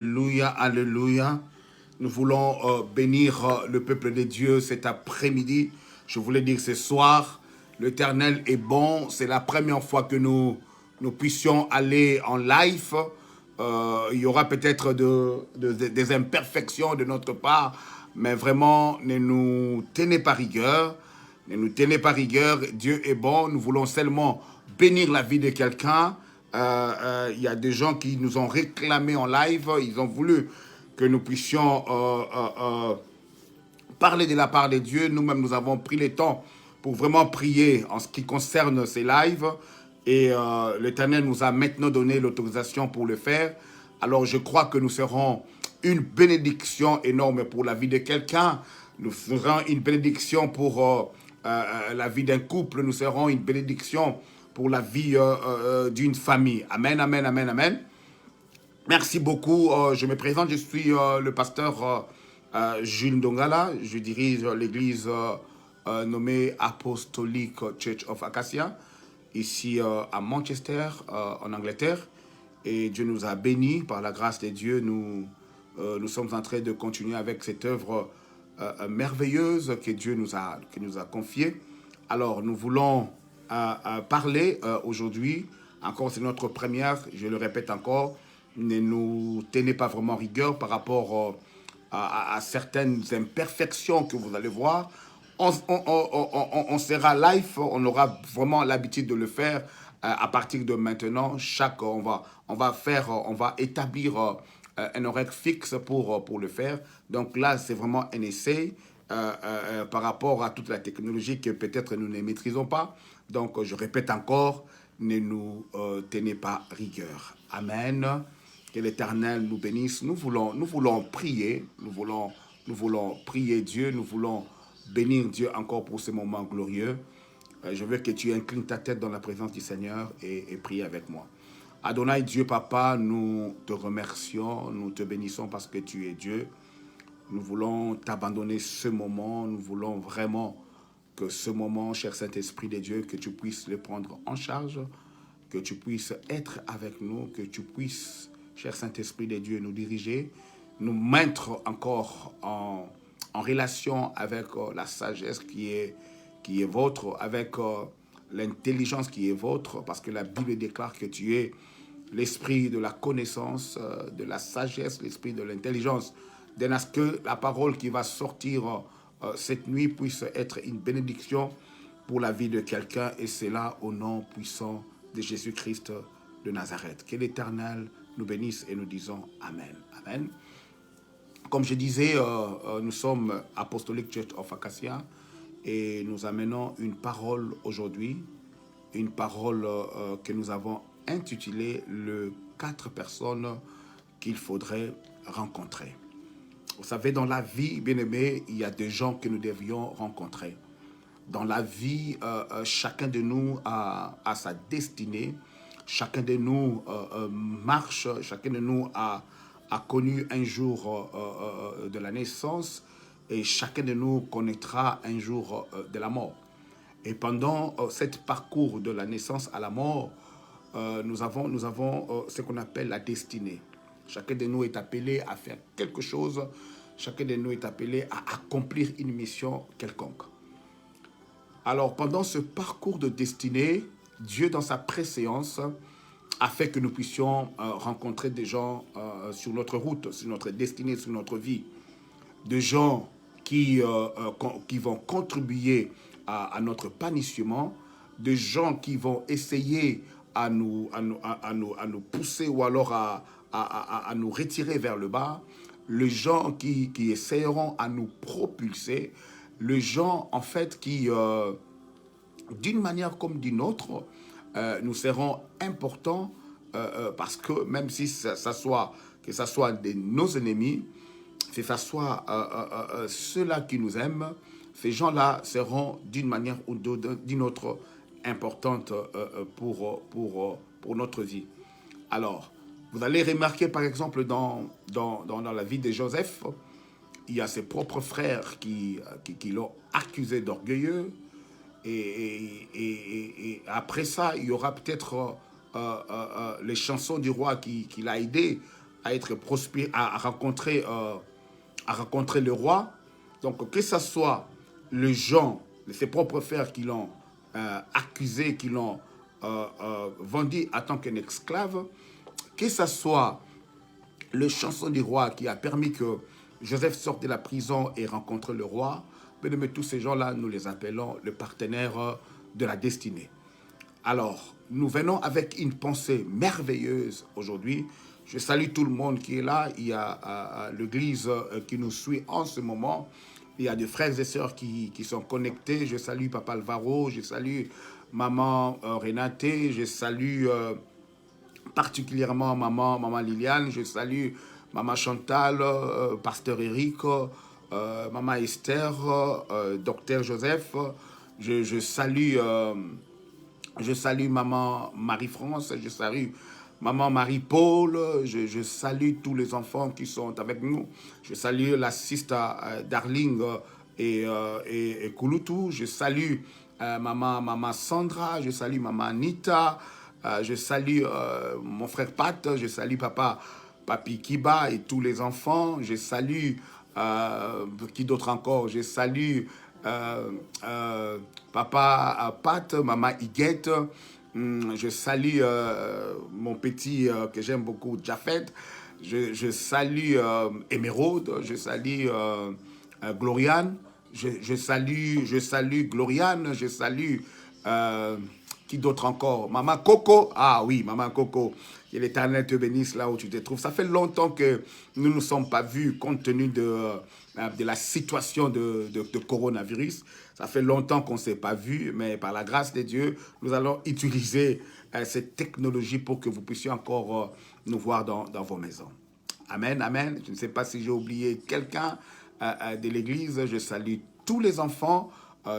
Alléluia, alléluia. Nous voulons bénir le peuple de Dieu cet après-midi. Je voulais dire ce soir, l'Éternel est bon. C'est la première fois que nous puissions aller en live. Il y aura peut-être des imperfections de notre part, mais vraiment, ne nous tenez pas rigueur. Ne nous tenez pas rigueur. Dieu est bon. Nous voulons seulement bénir la vie de quelqu'un. Il y a des gens qui nous ont réclamé en live. Ils ont voulu que nous puissions parler de la part de Dieu. Nous-mêmes, nous avons pris le temps pour vraiment prier en ce qui concerne ces lives. Et l'Éternel nous a maintenant donné l'autorisation pour le faire. Alors, je crois que nous serons une bénédiction énorme pour la vie de quelqu'un. Nous serons une bénédiction pour la vie d'un couple. Nous serons une bénédiction pour la vie d'une famille. Amen, amen, amen, amen. Merci beaucoup. Je me présente, je suis le pasteur Jules Ndongala. Je dirige l'église nommée Apostolic Church of Acacia, ici à Manchester, en Angleterre. Et Dieu nous a bénis par la grâce de Dieu. Nous sommes en train de continuer avec cette œuvre merveilleuse que Dieu nous a confiée. Alors, nous voulons parler aujourd'hui. Encore, c'est notre première, je le répète encore, ne nous tenez pas vraiment rigueur par rapport à certaines imperfections que vous allez voir. On sera live, on aura vraiment l'habitude de le faire à partir de maintenant. On va établir un horaire fixe pour le faire. Donc là, c'est vraiment un essai par rapport à toute la technologie que peut-être nous ne maîtrisons pas. Donc, je répète encore, ne nous tenez pas rigueur. Amen. Que l'Éternel nous bénisse. Nous voulons prier. Nous voulons prier Dieu. Nous voulons bénir Dieu encore pour ce moment glorieux. Je veux que tu inclines ta tête dans la présence du Seigneur et prie avec moi. Adonai, Dieu Papa, nous te remercions, nous te bénissons parce que tu es Dieu. Nous voulons t'abandonner ce moment. Nous voulons vraiment que ce moment, cher Saint-Esprit de Dieu, que tu puisses le prendre en charge, que tu puisses être avec nous, que tu puisses, cher Saint-Esprit de Dieu, nous diriger, nous mettre encore en relation avec la sagesse qui est vôtre, avec l'intelligence qui est vôtre, parce que la Bible déclare que tu es l'esprit de la connaissance, de la sagesse, l'esprit de l'intelligence. À ce que la parole qui va sortir cette nuit puisse être une bénédiction pour la vie de quelqu'un, et c'est là au nom puissant de Jésus-Christ de Nazareth. Que l'Éternel nous bénisse et nous disons Amen. Amen. Comme je disais, nous sommes Apostolic Church of Acacia et nous amenons une parole aujourd'hui, une parole que nous avons intitulée « Les 4 personnes qu'il faudrait rencontrer ». Vous savez, dans la vie, bien-aimés, il y a des gens que nous devions rencontrer. Dans la vie, chacun de nous a sa destinée. Chacun de nous marche. Chacun de nous a connu un jour de la naissance. Et chacun de nous connaîtra un jour de la mort. Et pendant cet parcours de la naissance à la mort, nous avons ce qu'on appelle la destinée. Chacun de nous est appelé à faire quelque chose. Chacun de nous est appelé à accomplir une mission quelconque. Alors, pendant ce parcours de destinée, Dieu, dans sa préséance, a fait que nous puissions rencontrer des gens sur notre route, sur notre destinée, sur notre vie. Des gens qui vont contribuer à notre panissement, des gens qui vont essayer à nous pousser ou alors à nous retirer vers le bas, les gens qui essaieront à nous propulser, les gens en fait qui, d'une manière comme d'une autre, nous seront importants parce que même si que ça soit nos ennemis, que ce soit ceux-là qui nous aiment, ces gens-là seront d'une manière ou d'une autre importante pour notre vie. Alors, vous allez remarquer par exemple dans la vie de Joseph, il y a ses propres frères qui l'ont accusé d'orgueilleux. Et après ça, il y aura peut-être les chansons du roi qui l'a aidé à être prospère, à rencontrer le roi. Donc, que ce soit les gens, ses propres frères qui l'ont accusé, qui l'ont vendu en tant qu'un esclave, que ce soit le chanson du roi qui a permis que Joseph sorte de la prison et rencontre le roi, mais tous ces gens-là, nous les appelons le partenaire de la destinée. Alors, nous venons avec une pensée merveilleuse aujourd'hui. Je salue tout le monde qui est là. Il y a l'église qui nous suit en ce moment. Il y a des frères et sœurs qui sont connectés. Je salue Papa Alvaro, je salue Maman Renate, je salue particulièrement Maman Liliane, je salue Maman Chantal, Pasteur Eric, Maman Esther, Docteur Joseph. Je salue Maman Marie-France, je salue Maman Marie-Paul, je salue tous les enfants qui sont avec nous. Je salue la sister Darling et Kouloutou. Je salue Maman Sandra, je salue Maman Anita, je salue mon frère Pat, je salue Papi Kiba et tous les enfants. Je salue, qui d'autre encore? Je salue Papa Pat, Maman Higuette. Je salue mon petit que j'aime beaucoup, Jafet. Je salue Émeraude. Je salue Gloriane. Je salue Gloriane. Je salue qui d'autre encore? Maman Coco. Ah oui, Maman Coco. Que l'Éternel te bénisse là où tu te trouves. Ça fait longtemps que nous ne nous sommes pas vus compte tenu de la situation de coronavirus. Ça fait longtemps qu'on ne s'est pas vu, mais par la grâce de Dieu, nous allons utiliser cette technologie pour que vous puissiez encore nous voir dans vos maisons. Amen, amen. Je ne sais pas si j'ai oublié quelqu'un de l'église. Je salue tous les enfants.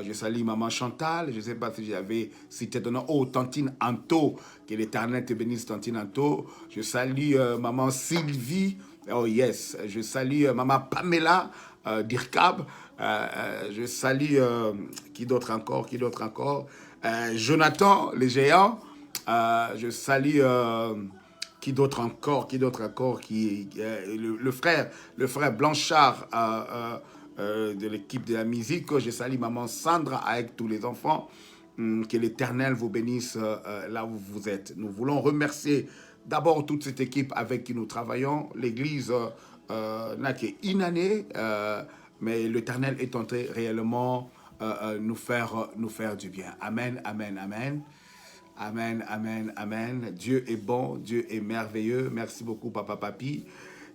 Je salue Maman Chantal. Je ne sais pas si j'avais cité ton nom. Oh, Tantine Anto. Que l'Éternel te bénisse, Tantine Anto. Je salue Maman Sylvie. Oh yes. Je salue Maman Pamela Dirkab. Je salue qui d'autre encore? Jonathan, le géant. Je salue qui d'autre encore? Le frère Blanchard de l'équipe de la musique. Je salue Maman Sandra avec tous les enfants. Que l'Éternel vous bénisse là où vous êtes. Nous voulons remercier d'abord toute cette équipe avec qui nous travaillons. L'église n'a qu'une année, mais l'Éternel est entré réellement nous faire du bien. Amen, amen, amen. Amen, amen, amen. Dieu est bon, Dieu est merveilleux. Merci beaucoup, Papa Papi.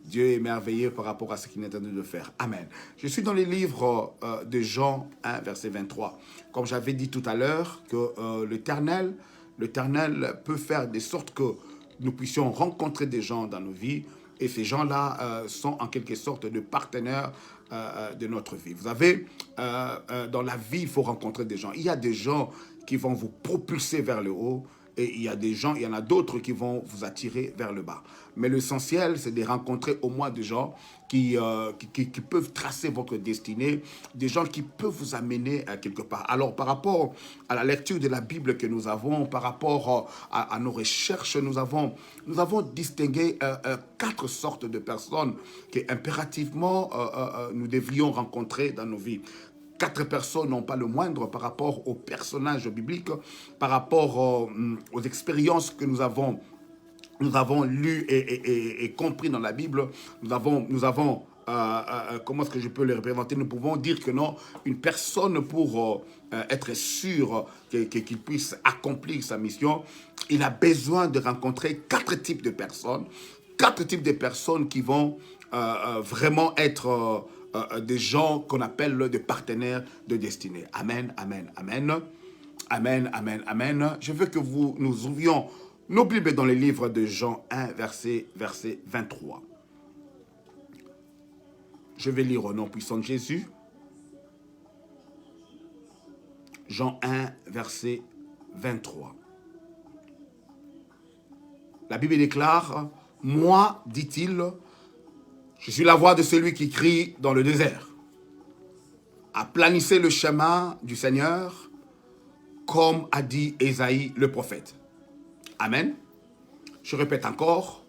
Dieu est merveilleux par rapport à ce qu'il est en train de faire. Amen. Je suis dans les livres de Jean 1, verset 23. Comme j'avais dit tout à l'heure, que l'Éternel peut faire de sorte que nous puissions rencontrer des gens dans nos vies. Et ces gens-là sont en quelque sorte de partenaires de notre vie. Vous savez, dans la vie, il faut rencontrer des gens. Il y a des gens qui vont vous propulser vers le haut. Et il y en a d'autres qui vont vous attirer vers le bas. Mais l'essentiel, c'est de rencontrer au moins des gens qui peuvent tracer votre destinée, des gens qui peuvent vous amener quelque part. Alors, par rapport à la lecture de la Bible que nous avons, par rapport à nos recherches, nous avons distingué 4 sortes de personnes que impérativement nous devrions rencontrer dans nos vies. 4 personnes, non pas le moindre, par rapport aux personnages bibliques, par rapport aux expériences que nous avons lues et compris dans la Bible. Nous avons comment est-ce que je peux les représenter? Nous pouvons dire que non, une personne pour être sûr qu'il puisse accomplir sa mission, il a besoin de rencontrer 4 types de personnes. 4 types de personnes qui vont vraiment être des gens qu'on appelle des partenaires de destinée. Amen, amen, amen. Amen, amen, amen. Je veux que nous ouvrions nos Bibles dans les livres de Jean 1, verset 23. Je vais lire au nom puissant de Jésus. Jean 1, verset 23. La Bible déclare, « Moi, dit-il, je suis la voix de celui qui crie dans le désert. Aplanissez le chemin du Seigneur, comme a dit Ésaïe le prophète. » Amen. Je répète encore.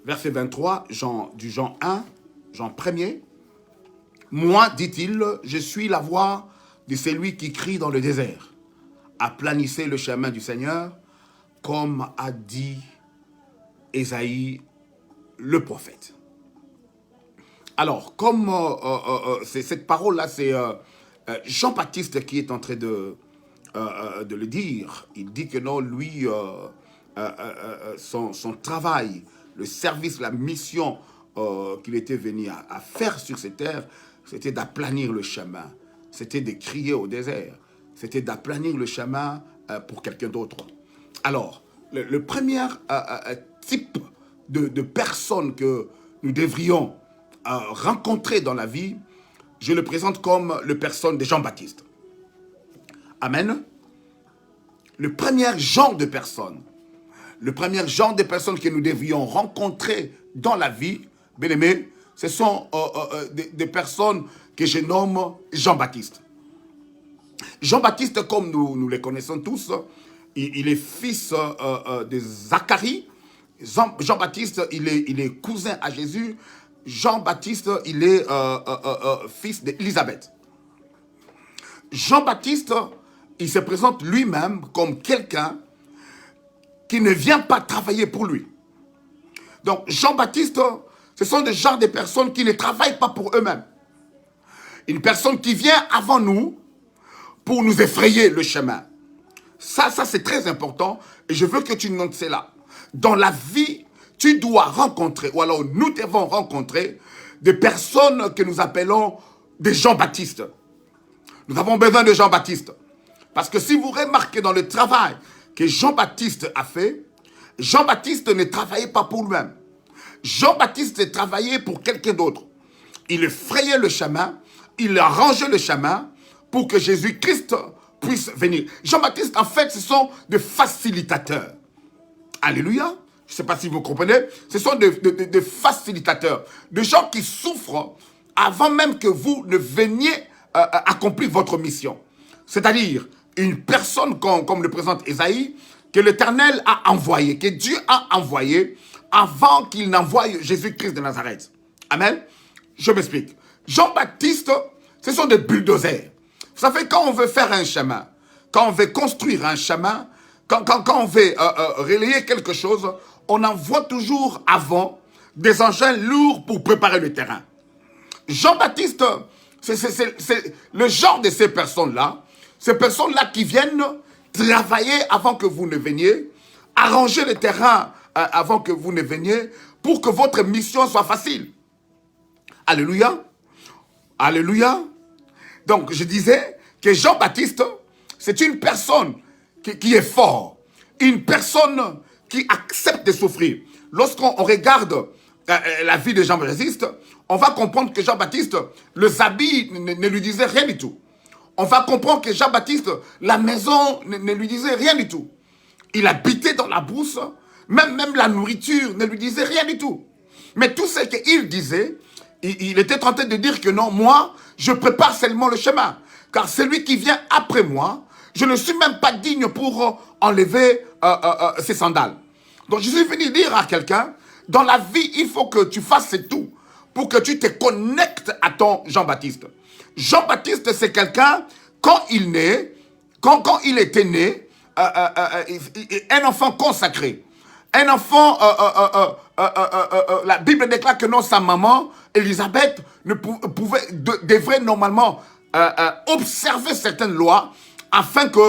Verset 23, du Jean 1, Jean 1er. Moi, dit-il, je suis la voix de celui qui crie dans le désert. Aplanissez le chemin du Seigneur, comme a dit Ésaïe, le prophète. Alors, comme cette parole-là, c'est Jean-Baptiste qui est en train de le dire. Il dit que non, lui, son travail, le service, la mission qu'il était venu à faire sur cette terre, c'était d'aplanir le chemin. C'était de crier au désert. C'était d'aplanir le chemin pour quelqu'un d'autre. Alors, le premier type de personnes que nous devrions rencontrer dans la vie, je le présente comme le personne de Jean-Baptiste. Amen. Le premier genre de personnes, que nous devrions rencontrer dans la vie, bien aimé, ce sont des personnes que je nomme Jean-Baptiste. Jean-Baptiste, comme nous les connaissons tous, il est fils de Zacharie. Jean-Baptiste, il est cousin à Jésus. Jean-Baptiste, il est fils d'Élisabeth. Jean-Baptiste, il se présente lui-même comme quelqu'un qui ne vient pas travailler pour lui. Donc, Jean-Baptiste, ce sont des genres de personnes qui ne travaillent pas pour eux-mêmes. Une personne qui vient avant nous pour nous effrayer le chemin. Ça c'est très important et je veux que tu notes cela. Dans la vie, tu dois rencontrer, ou alors nous devons rencontrer des personnes que nous appelons des Jean-Baptiste. Nous avons besoin de Jean-Baptiste. Parce que si vous remarquez dans le travail que Jean-Baptiste a fait, Jean-Baptiste ne travaillait pas pour lui-même. Jean-Baptiste travaillait pour quelqu'un d'autre. Il frayait le chemin, il arrangeait le chemin pour que Jésus-Christ puisse venir. Jean-Baptiste, en fait, ce sont des facilitateurs. Alléluia. Je ne sais pas si vous comprenez. Ce sont des facilitateurs, des gens qui souffrent avant même que vous ne veniez accomplir votre mission. C'est-à-dire une personne comme le présente Ésaïe, que l'Éternel a envoyé, que Dieu a envoyé avant qu'il n'envoie Jésus-Christ de Nazareth. Amen. Je m'explique. Jean-Baptiste, ce sont des bulldozers. Vous savez, quand on veut faire un chemin, quand on veut construire un chemin, quand on veut relayer quelque chose, on envoie toujours avant des engins lourds pour préparer le terrain. Jean-Baptiste, c'est le genre de ces personnes-là qui viennent travailler avant que vous ne veniez, arranger le terrain avant que vous ne veniez, pour que votre mission soit facile. Alléluia. Alléluia. Donc, je disais que Jean-Baptiste, c'est une personne qui est fort, une personne qui accepte de souffrir. Lorsqu'on regarde la vie de Jean-Baptiste, on va comprendre que Jean-Baptiste, les habits ne lui disaient rien du tout. On va comprendre que Jean-Baptiste, la maison ne lui disait rien du tout. Il habitait dans la brousse, même la nourriture ne lui disait rien du tout. Mais tout ce qu'il disait, il était en train de dire que non, moi, je prépare seulement le chemin. Car celui qui vient après moi, je ne suis même pas digne pour enlever ses sandales. Donc je suis venu dire à quelqu'un, dans la vie, il faut que tu fasses tout pour que tu te connectes à ton Jean-Baptiste. Jean-Baptiste, c'est quelqu'un, quand il était né, un enfant consacré. Un enfant, la Bible déclare que non, sa maman, Élisabeth, devrait normalement observer certaines lois afin que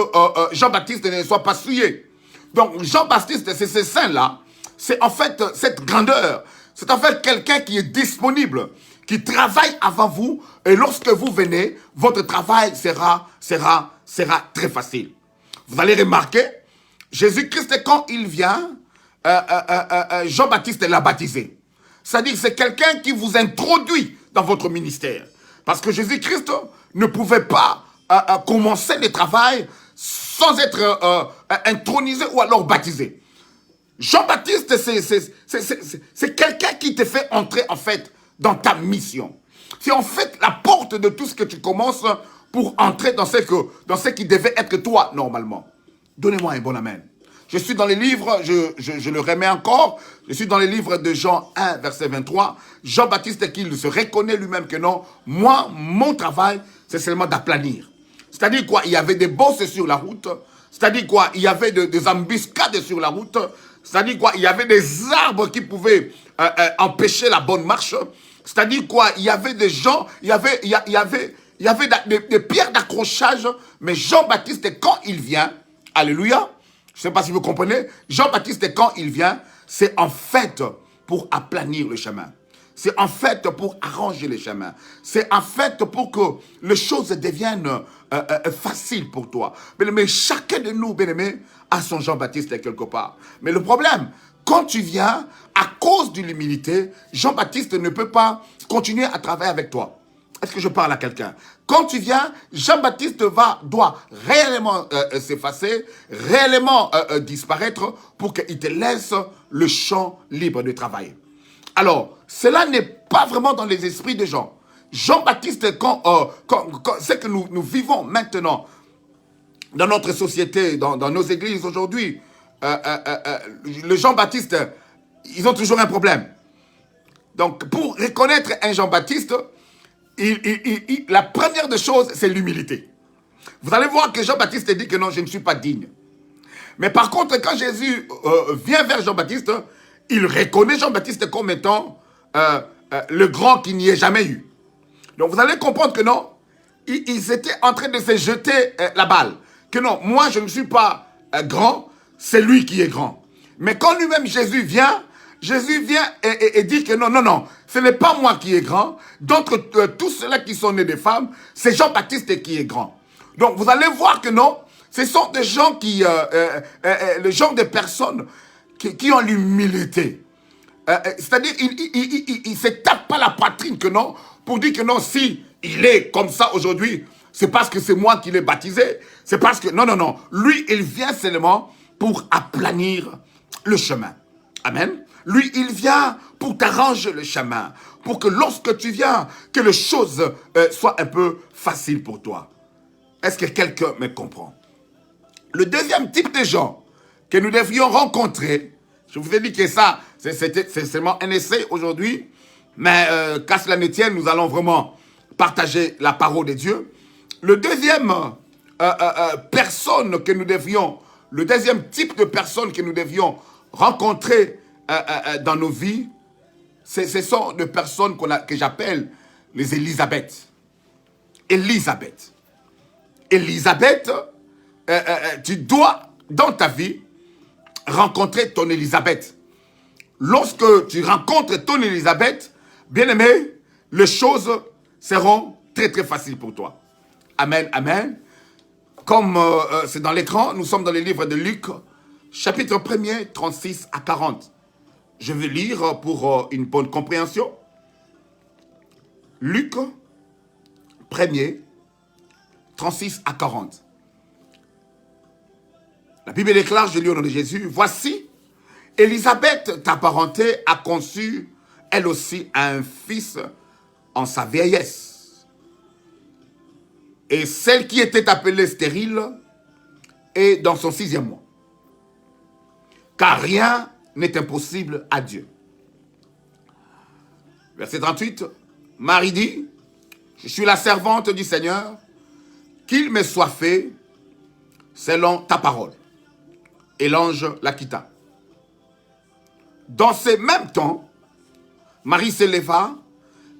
Jean-Baptiste ne soit pas souillé. Donc Jean-Baptiste, c'est ce saint-là, c'est en fait cette grandeur, c'est en fait quelqu'un qui est disponible, qui travaille avant vous, et lorsque vous venez, votre travail sera très facile. Vous allez remarquer, Jésus-Christ, quand il vient, Jean-Baptiste l'a baptisé. C'est-à-dire c'est quelqu'un qui vous introduit dans votre ministère. Parce que Jésus-Christ ne pouvait pas commencer le travail sans être intronisé ou alors baptisé. Jean-Baptiste, c'est quelqu'un qui te fait entrer en fait dans ta mission. C'est en fait la porte de tout ce que tu commences pour entrer dans ce qui devait être toi normalement. Donnez-moi un bon amen. Je suis dans les livres, je le remets encore, je suis dans les livres de Jean 1, verset 23. Jean-Baptiste qui se reconnaît lui-même que non, moi, mon travail, c'est seulement d'aplanir. C'est-à-dire quoi? Il y avait des bosses sur la route. C'est-à-dire quoi? Il y avait des embuscades sur la route. C'est-à-dire quoi? Il y avait des arbres qui pouvaient empêcher la bonne marche. C'est-à-dire quoi? Il y avait des gens, il y avait des pierres d'accrochage. Mais Jean-Baptiste, quand il vient, alléluia, je ne sais pas si vous comprenez, Jean-Baptiste, quand il vient, c'est en fait pour aplanir le chemin. C'est en fait pour arranger les chemins. C'est en fait pour que les choses deviennent faciles pour toi. Mais chacun de nous, bien-aimés, a son Jean-Baptiste quelque part. Mais le problème, quand tu viens, à cause de l'humilité, Jean-Baptiste ne peut pas continuer à travailler avec toi. Est-ce que je parle à quelqu'un? Quand tu viens, Jean-Baptiste doit réellement s'effacer, réellement disparaître pour qu'il te laisse le champ libre de travail. Alors, cela n'est pas vraiment dans les esprits des gens. Jean-Baptiste, c'est que nous vivons maintenant dans notre société, dans nos églises aujourd'hui, le Jean-Baptiste, ils ont toujours un problème. Donc, pour reconnaître un Jean-Baptiste, la première des choses, c'est l'humilité. Vous allez voir que Jean-Baptiste dit que non, je ne suis pas digne. Mais par contre, quand Jésus vient vers Jean-Baptiste, il reconnaît Jean-Baptiste comme étant le grand qui n'y ait jamais eu. Donc vous allez comprendre que non, ils étaient en train de se jeter la balle. Que non, moi je ne suis pas grand, c'est lui qui est grand. Mais quand lui-même Jésus vient et dit que non, non, non, ce n'est pas moi qui est grand. D'entre tous ceux-là qui sont nés des femmes, c'est Jean-Baptiste qui est grand. Donc vous allez voir que non, ce sont des gens qui, le genre de personnes qui ont l'humilité. C'est-à-dire, il ne se tape pas la poitrine que non, pour dire que non, si il est comme ça aujourd'hui, c'est parce que c'est moi qui l'ai baptisé. C'est parce que, non, non, non. Lui, il vient seulement pour aplanir le chemin. Amen. Lui, il vient pour t'arranger le chemin. Pour que lorsque tu viens, que les choses soient un peu faciles pour toi. Est-ce que quelqu'un me comprend? Le deuxième type de gens que nous devrions rencontrer, je vous ai dit que ça, c'est seulement un essai aujourd'hui, mais qu'à cela ne tienne, nous allons vraiment partager la parole de Dieu. Le deuxième personne que nous devions, le deuxième type de personne que nous devions rencontrer dans nos vies, ce sont des personnes que j'appelle les Élisabeth. Élisabeth. Élisabeth, tu dois, dans ta vie, rencontrer ton Élisabeth. Lorsque tu rencontres ton Élisabeth, bien-aimé, les choses seront très très faciles pour toi. Amen, amen. Comme c'est dans l'écran, nous sommes dans le livre de Luc, chapitre 1er, 36 à 40. Je vais lire pour une bonne compréhension. Luc 1er, 36 à 40. La Bible déclare, je lis au nom de Jésus, « Voici, Élisabeth, ta parenté, a conçu, elle aussi, un fils en sa vieillesse. Et celle qui était appelée stérile est dans son 6e mois. Car rien n'est impossible à Dieu. » Verset 38, Marie dit, « Je suis la servante du Seigneur, qu'il me soit fait selon ta parole. » Et l'ange la quitta. Dans ce même temps, Marie se leva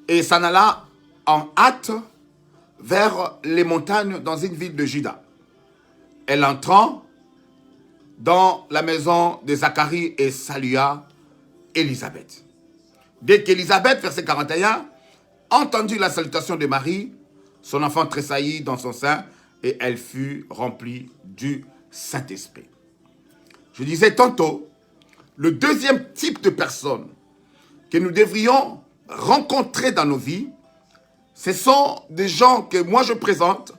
et s'en alla en hâte vers les montagnes dans une ville de Juda. Elle entra dans la maison de Zacharie et salua Élisabeth. Dès qu'Élisabeth, verset 41, entendit la salutation de Marie, son enfant tressaillit dans son sein et elle fut remplie du Saint-Esprit. Je disais tantôt, le deuxième type de personnes que nous devrions rencontrer dans nos vies, ce sont des gens que moi je présente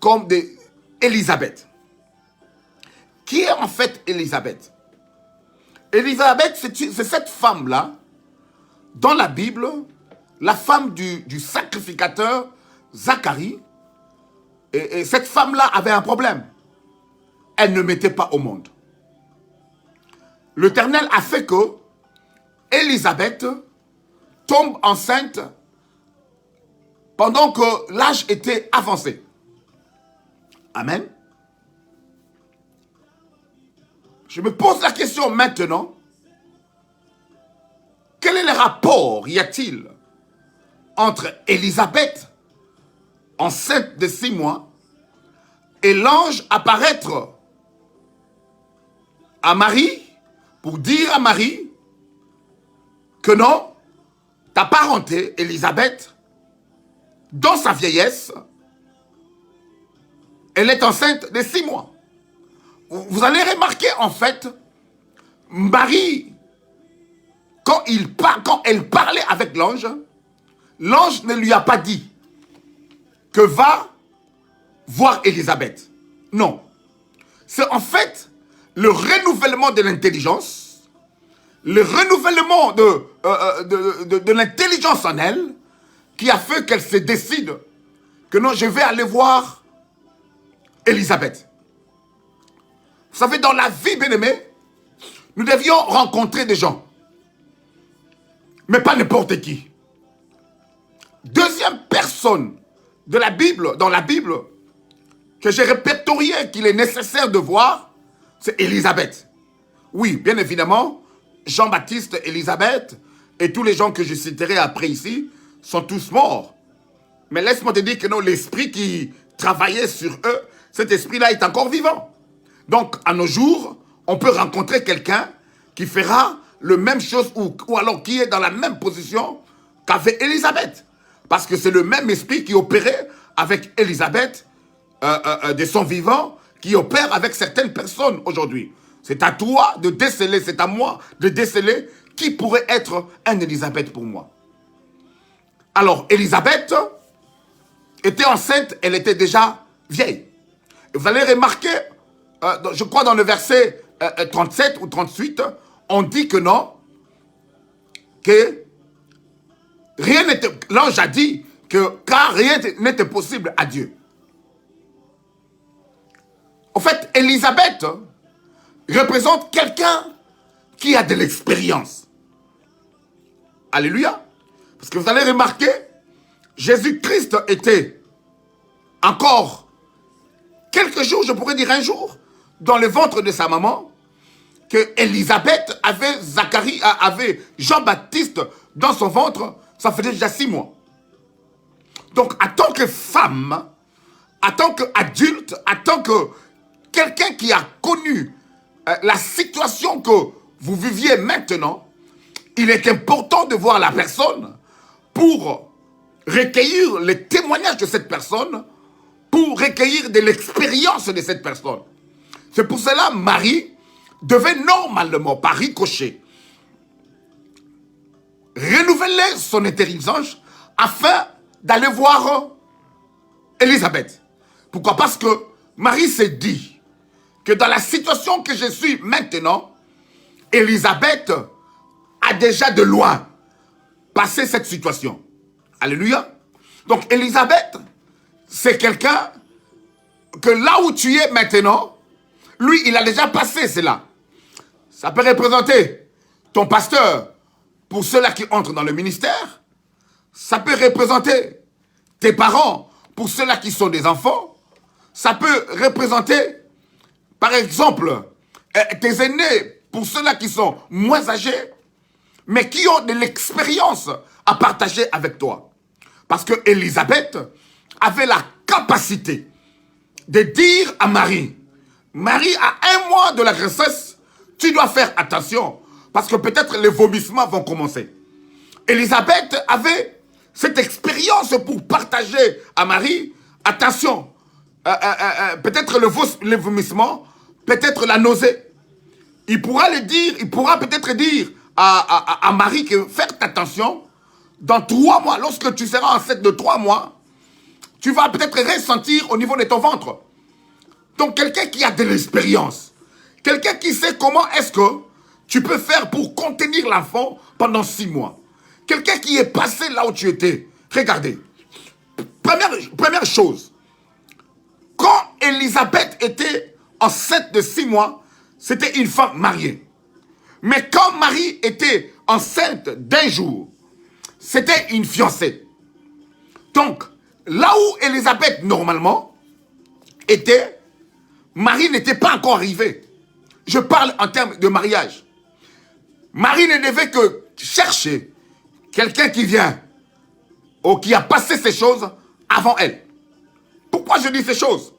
comme des Élisabeth. Qui est en fait Élisabeth? Élisabeth, c'est cette femme-là, dans la Bible, la femme du sacrificateur Zacharie. Et cette femme-là avait un problème. Elle ne mettait pas au monde. l'Éternel a fait que Élisabeth tombe enceinte pendant que l'âge était avancé. Amen. Je me pose la question maintenant. Quel est le rapport y a-t-il entre Élisabeth, enceinte de 6 mois, et l'ange apparaître à Marie pour dire à Marie que non, ta parenté, Élisabeth, dans sa vieillesse, elle est enceinte de 6 mois. Vous allez remarquer en fait, Marie, quand elle parlait avec l'ange, l'ange ne lui a pas dit que va voir Élisabeth. Non. C'est en fait le renouvellement de l'intelligence, le renouvellement de l'intelligence en elle qui a fait qu'elle se décide que non, je vais aller voir Élisabeth. Vous savez, dans la vie, bien-aimée, nous devions rencontrer des gens. Mais pas n'importe qui. Deuxième personne de la Bible, dans la Bible, que j'ai répertorié qu'il est nécessaire de voir, c'est Élisabeth. Oui, bien évidemment, Jean-Baptiste, Élisabeth et tous les gens que je citerai après ici sont tous morts. Mais laisse-moi te dire que non, l'esprit qui travaillait sur eux, cet esprit-là est encore vivant. Donc, à nos jours, on peut rencontrer quelqu'un qui fera le même chose ou alors qui est dans la même position qu'avait Élisabeth. Parce que c'est le même esprit qui opérait avec Élisabeth de son vivant, qui opère avec certaines personnes aujourd'hui. C'est à toi de déceler, c'est à moi de déceler qui pourrait être un Élisabeth pour moi. Alors, Élisabeth était enceinte, elle était déjà vieille. Et vous allez remarquer, je crois dans le verset 37 ou 38, on dit que non, que rien n'était, l'ange a dit que car rien n'était possible à Dieu. En fait, Élisabeth représente quelqu'un qui a de l'expérience. Alléluia. Parce que vous allez remarquer, Jésus-Christ était encore quelques jours, je pourrais dire un jour, dans le ventre de sa maman, que Élisabeth avait Jean-Baptiste dans son ventre, ça faisait déjà 6 mois. Donc, en tant que femme, en tant qu'adulte, en tant que quelqu'un qui a connu la situation que vous viviez maintenant, il est important de voir la personne pour recueillir les témoignages de cette personne, pour recueillir de l'expérience de cette personne. C'est pour cela que Marie devait normalement, par ricochet, renouveler son intelligence afin d'aller voir Élisabeth. Pourquoi? Parce que Marie s'est dit que dans la situation que je suis maintenant, Élisabeth a déjà de loin passé cette situation. Alléluia. Donc Élisabeth, c'est quelqu'un que là où tu es maintenant, lui, il a déjà passé cela. Ça peut représenter ton pasteur pour ceux-là qui entrent dans le ministère. Ça peut représenter tes parents pour ceux-là qui sont des enfants. Ça peut représenter, par exemple, tes aînés pour ceux-là qui sont moins âgés, mais qui ont de l'expérience à partager avec toi. Parce que Élisabeth avait la capacité de dire à Marie, Marie, à 1 mois de la grossesse, tu dois faire attention, parce que peut-être les vomissements vont commencer. Élisabeth avait cette expérience pour partager à Marie, attention, peut-être le vomissement, peut-être la nausée. Il pourra le dire, il pourra peut-être dire à Marie que faire attention, dans 3 mois, lorsque tu seras enceinte de 3 mois, tu vas peut-être ressentir au niveau de ton ventre. Donc quelqu'un qui a de l'expérience, quelqu'un qui sait comment est-ce que tu peux faire pour contenir l'enfant pendant 6 mois. Quelqu'un qui est passé là où tu étais. Regardez, première chose, quand Élisabeth était enceinte de 6 mois, c'était une femme mariée. Mais quand Marie était enceinte d'un jour, c'était une fiancée. Donc, là où Élisabeth, normalement, était, Marie n'était pas encore arrivée. Je parle en termes de mariage. Marie ne devait que chercher quelqu'un qui vient ou qui a passé ces choses avant elle. Pourquoi je dis ces choses?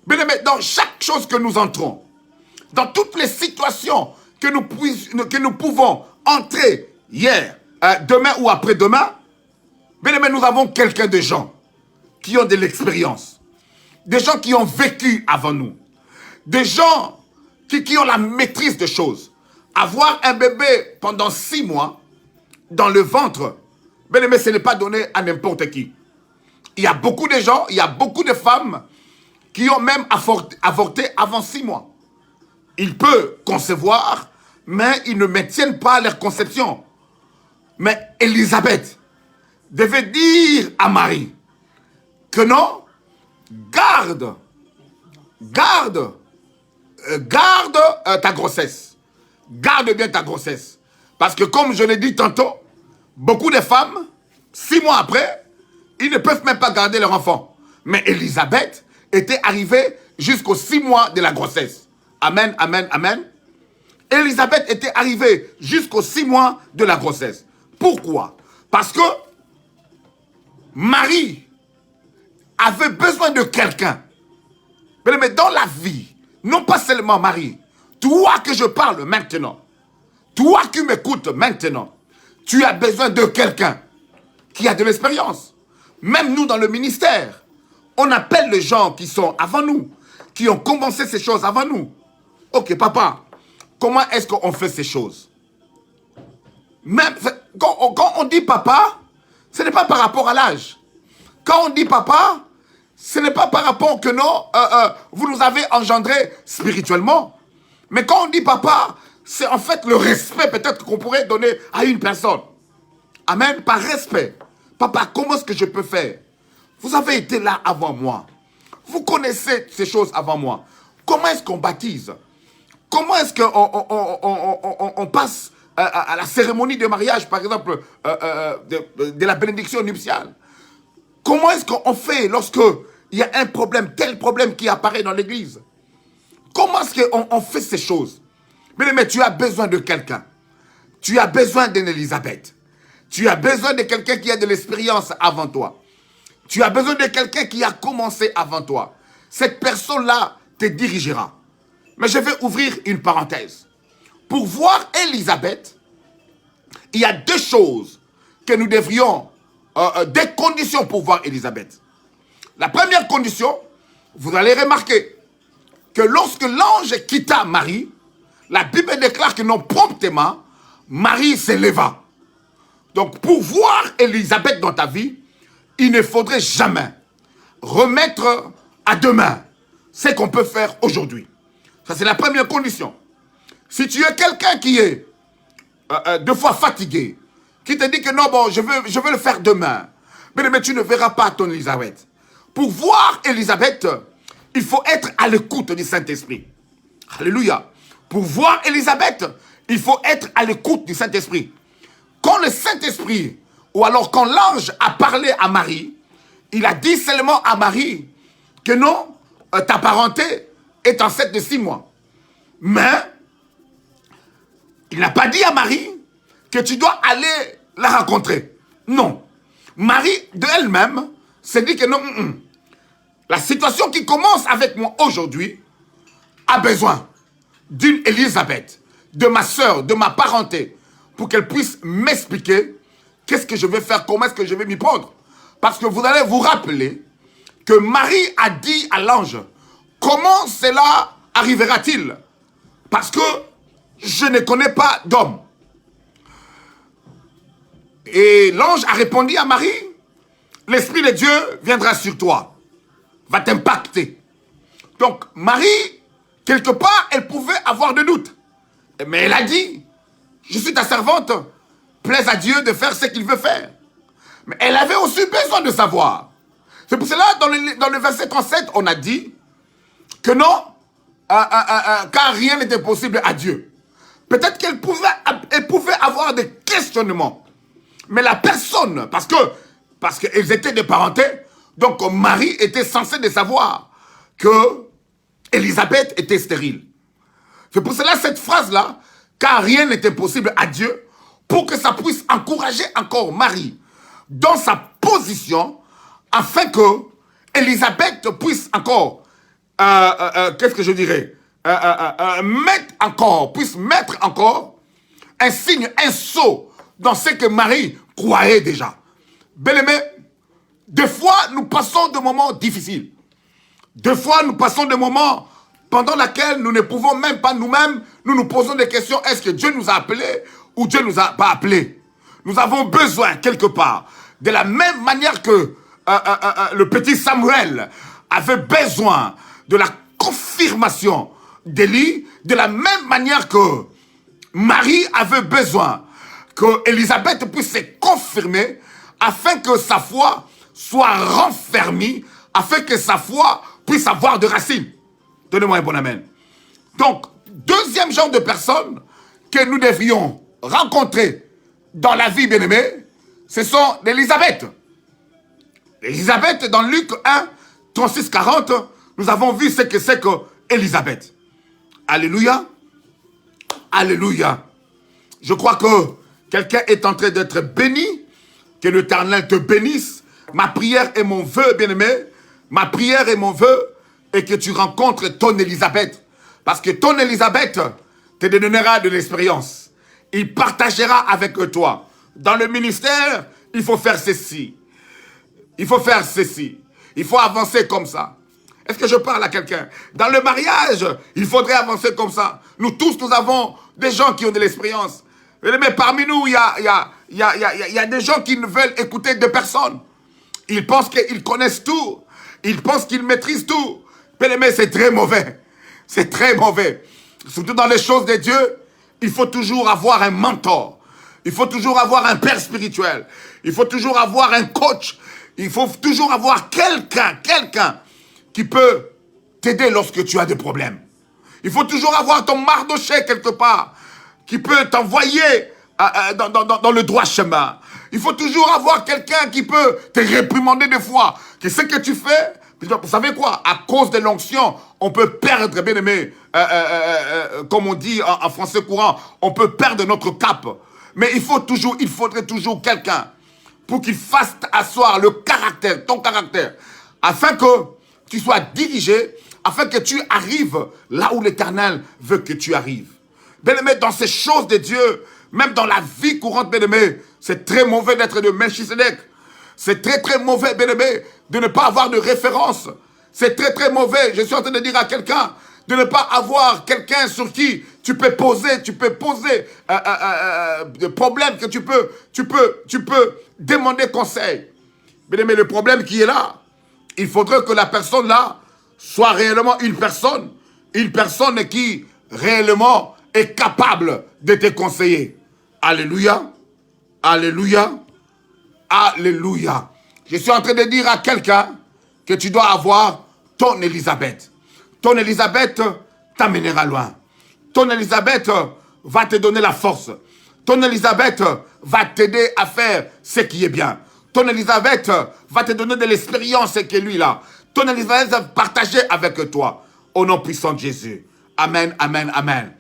Bien aimé, dans chaque chose que nous entrons, dans toutes les situations que nous pouvons entrer hier, demain ou après-demain, bien aimé, nous avons quelqu'un de gens qui ont de l'expérience, des gens qui ont vécu avant nous, des gens qui ont la maîtrise des choses. Avoir un bébé pendant 6 mois dans le ventre, bien aimé, ce n'est pas donné à n'importe qui. Il y a beaucoup de gens, il y a beaucoup de femmes qui ont même avorté avant 6 mois. Ils peuvent concevoir, mais ils ne maintiennent pas leur conception. Mais Élisabeth devait dire à Marie que non, garde ta grossesse. Garde bien ta grossesse. Parce que comme je l'ai dit tantôt, beaucoup de femmes, 6 mois après, ils ne peuvent même pas garder leur enfant. Mais Élisabeth était arrivée jusqu'aux 6 mois de la grossesse. Amen, amen, amen. Élisabeth était arrivée jusqu'aux 6 mois de la grossesse. Pourquoi? Parce que Marie avait besoin de quelqu'un. Mais dans la vie, non pas seulement Marie, toi que je parle maintenant, toi qui m'écoutes maintenant, tu as besoin de quelqu'un qui a de l'expérience. Même nous dans le ministère, on appelle les gens qui sont avant nous, qui ont commencé ces choses avant nous. Ok, papa, comment est-ce qu'on fait ces choses? Même quand on dit papa, ce n'est pas par rapport à l'âge. Quand on dit papa, ce n'est pas par rapport que non, vous nous avez engendrés spirituellement. Mais quand on dit papa, c'est en fait le respect peut-être qu'on pourrait donner à une personne. Amen, par respect. Papa, comment est-ce que je peux faire? Vous avez été là avant moi. Vous connaissez ces choses avant moi. Comment est-ce qu'on baptise? Comment est-ce qu'on passe à la cérémonie de mariage, par exemple, de la bénédiction nuptiale? Comment est-ce qu'on fait lorsque il y a un problème, tel problème qui apparaît dans l'église? Comment est-ce qu'on fait ces choses? Mais tu as besoin de quelqu'un. Tu as besoin d'une Élisabeth. Tu as besoin de quelqu'un qui a de l'expérience avant toi. Tu as besoin de quelqu'un qui a commencé avant toi. Cette personne-là te dirigera. Mais je vais ouvrir une parenthèse. Pour voir Élisabeth, il y a 2 choses que nous devrions, des conditions pour voir Élisabeth. La première condition, vous allez remarquer que lorsque l'ange quitta Marie, la Bible déclare que non promptement, Marie s'éleva. Donc pour voir Élisabeth dans ta vie, il ne faudrait jamais remettre à demain ce qu'on peut faire aujourd'hui. Ça, c'est la première condition. Si tu es quelqu'un qui est 2 fois fatigué, qui te dit que non, bon, je veux le faire demain, mais tu ne verras pas ton Élisabeth. Pour voir Élisabeth, il faut être à l'écoute du Saint-Esprit. Alléluia. Pour voir Élisabeth, il faut être à l'écoute du Saint-Esprit. Quand le Saint-Esprit, ou alors quand l'ange a parlé à Marie, il a dit seulement à Marie que non, ta parenté est enceinte de 6 mois. Mais, il n'a pas dit à Marie que tu dois aller la rencontrer. Non. Marie, de elle-même, s'est dit que non, la situation qui commence avec moi aujourd'hui a besoin d'une Élisabeth, de ma soeur, de ma parenté, pour qu'elle puisse m'expliquer qu'est-ce que je vais faire, comment est-ce que je vais m'y prendre. Parce que vous allez vous rappeler que Marie a dit à l'ange, comment cela arrivera-t-il? Parce que je ne connais pas d'homme. Et l'ange a répondu à Marie, l'Esprit de Dieu viendra sur toi, va t'impacter. Donc Marie, quelque part, elle pouvait avoir des doutes. Mais elle a dit, je suis ta servante, plaise à Dieu de faire ce qu'il veut faire. Mais elle avait aussi besoin de savoir. C'est pour cela, dans le verset 37, on a dit que non, car rien n'était possible à Dieu. Peut-être qu'elle pouvait avoir des questionnements. Mais la personne, parce qu'elles étaient de parenté, donc Marie était censée de savoir que Élisabeth était stérile. C'est pour cela cette phrase-là, car rien n'était possible à Dieu, pour que ça puisse encourager encore Marie dans sa position, afin que Élisabeth puisse encore, qu'est-ce que je dirais, puisse mettre encore un signe, un sceau dans ce que Marie croyait déjà. Bien-aimés, des fois, nous passons de moments difficiles. Des fois, nous passons des moments pendant lesquels nous ne pouvons même pas nous-mêmes, nous posons des questions. Est-ce que Dieu nous a appelés ou Dieu ne nous a pas appelés? Nous avons besoin, quelque part, de la même manière que le petit Samuel avait besoin de la confirmation d'Élie, de la même manière que Marie avait besoin que Élisabeth puisse se confirmer afin que sa foi soit renfermée, afin que sa foi puisse avoir de racines. Donnez-moi un bon amen. Donc, deuxième genre de personnes que nous devrions rencontrer dans la vie, bien-aimée, ce sont l'Élisabeth. Élisabeth, dans Luc 1, 36-40, nous avons vu ce que c'est que Élisabeth. Alléluia. Alléluia. Je crois que quelqu'un est en train d'être béni, que l'Éternel te bénisse. Ma prière et mon vœu, bien-aimé, ma prière et mon vœu est que tu rencontres ton Élisabeth. Parce que ton Élisabeth te donnera de l'expérience. Il partagera avec toi. Dans le ministère, il faut faire ceci. Il faut faire ceci. Il faut avancer comme ça. Est-ce que je parle à quelqu'un? Dans le mariage, il faudrait avancer comme ça. Nous tous, nous avons des gens qui ont de l'expérience. Mais parmi nous, il y a des gens qui ne veulent écouter de personne. Ils pensent qu'ils connaissent tout. Ils pensent qu'ils maîtrisent tout. Mais c'est très mauvais. C'est très mauvais. Surtout dans les choses de Dieu, il faut toujours avoir un mentor. Il faut toujours avoir un père spirituel. Il faut toujours avoir un coach. Il faut toujours avoir quelqu'un qui peut t'aider lorsque tu as des problèmes. Il faut toujours avoir ton Mardoché quelque part qui peut t'envoyer dans le droit chemin. Il faut toujours avoir quelqu'un qui peut te réprimander des fois. Que ce que tu fais, vous savez quoi? À cause de l'onction, on peut perdre, bien aimé, comme on dit en français courant, on peut perdre notre cap. Mais il faudrait toujours quelqu'un pour qu'il fasse asseoir le caractère, ton caractère, afin que tu sois dirigé, afin que tu arrives là où l'Éternel veut que tu arrives. Bien-aimé, dans ces choses de Dieu, même dans la vie courante, bien-aimé, c'est très mauvais d'être de Melchisedec. C'est très très mauvais, bien-aimé, de ne pas avoir de référence. C'est très très mauvais, je suis en train de dire à quelqu'un, de ne pas avoir quelqu'un sur qui tu peux poser des problèmes que tu peux demander conseil. Bien-aimé, le problème qui est là, il faudrait que la personne là soit réellement une personne qui réellement est capable de te conseiller. Alléluia, alléluia, alléluia. Je suis en train de dire à quelqu'un que tu dois avoir ton Élisabeth. Ton Élisabeth t'amènera loin. Ton Élisabeth va te donner la force. Ton Élisabeth va t'aider à faire ce qui est bien. Ton Élisabeth va te donner de l'expérience qui est lui là. Ton Élisabeth va partager avec toi. Au nom puissant de Jésus. Amen, amen, amen.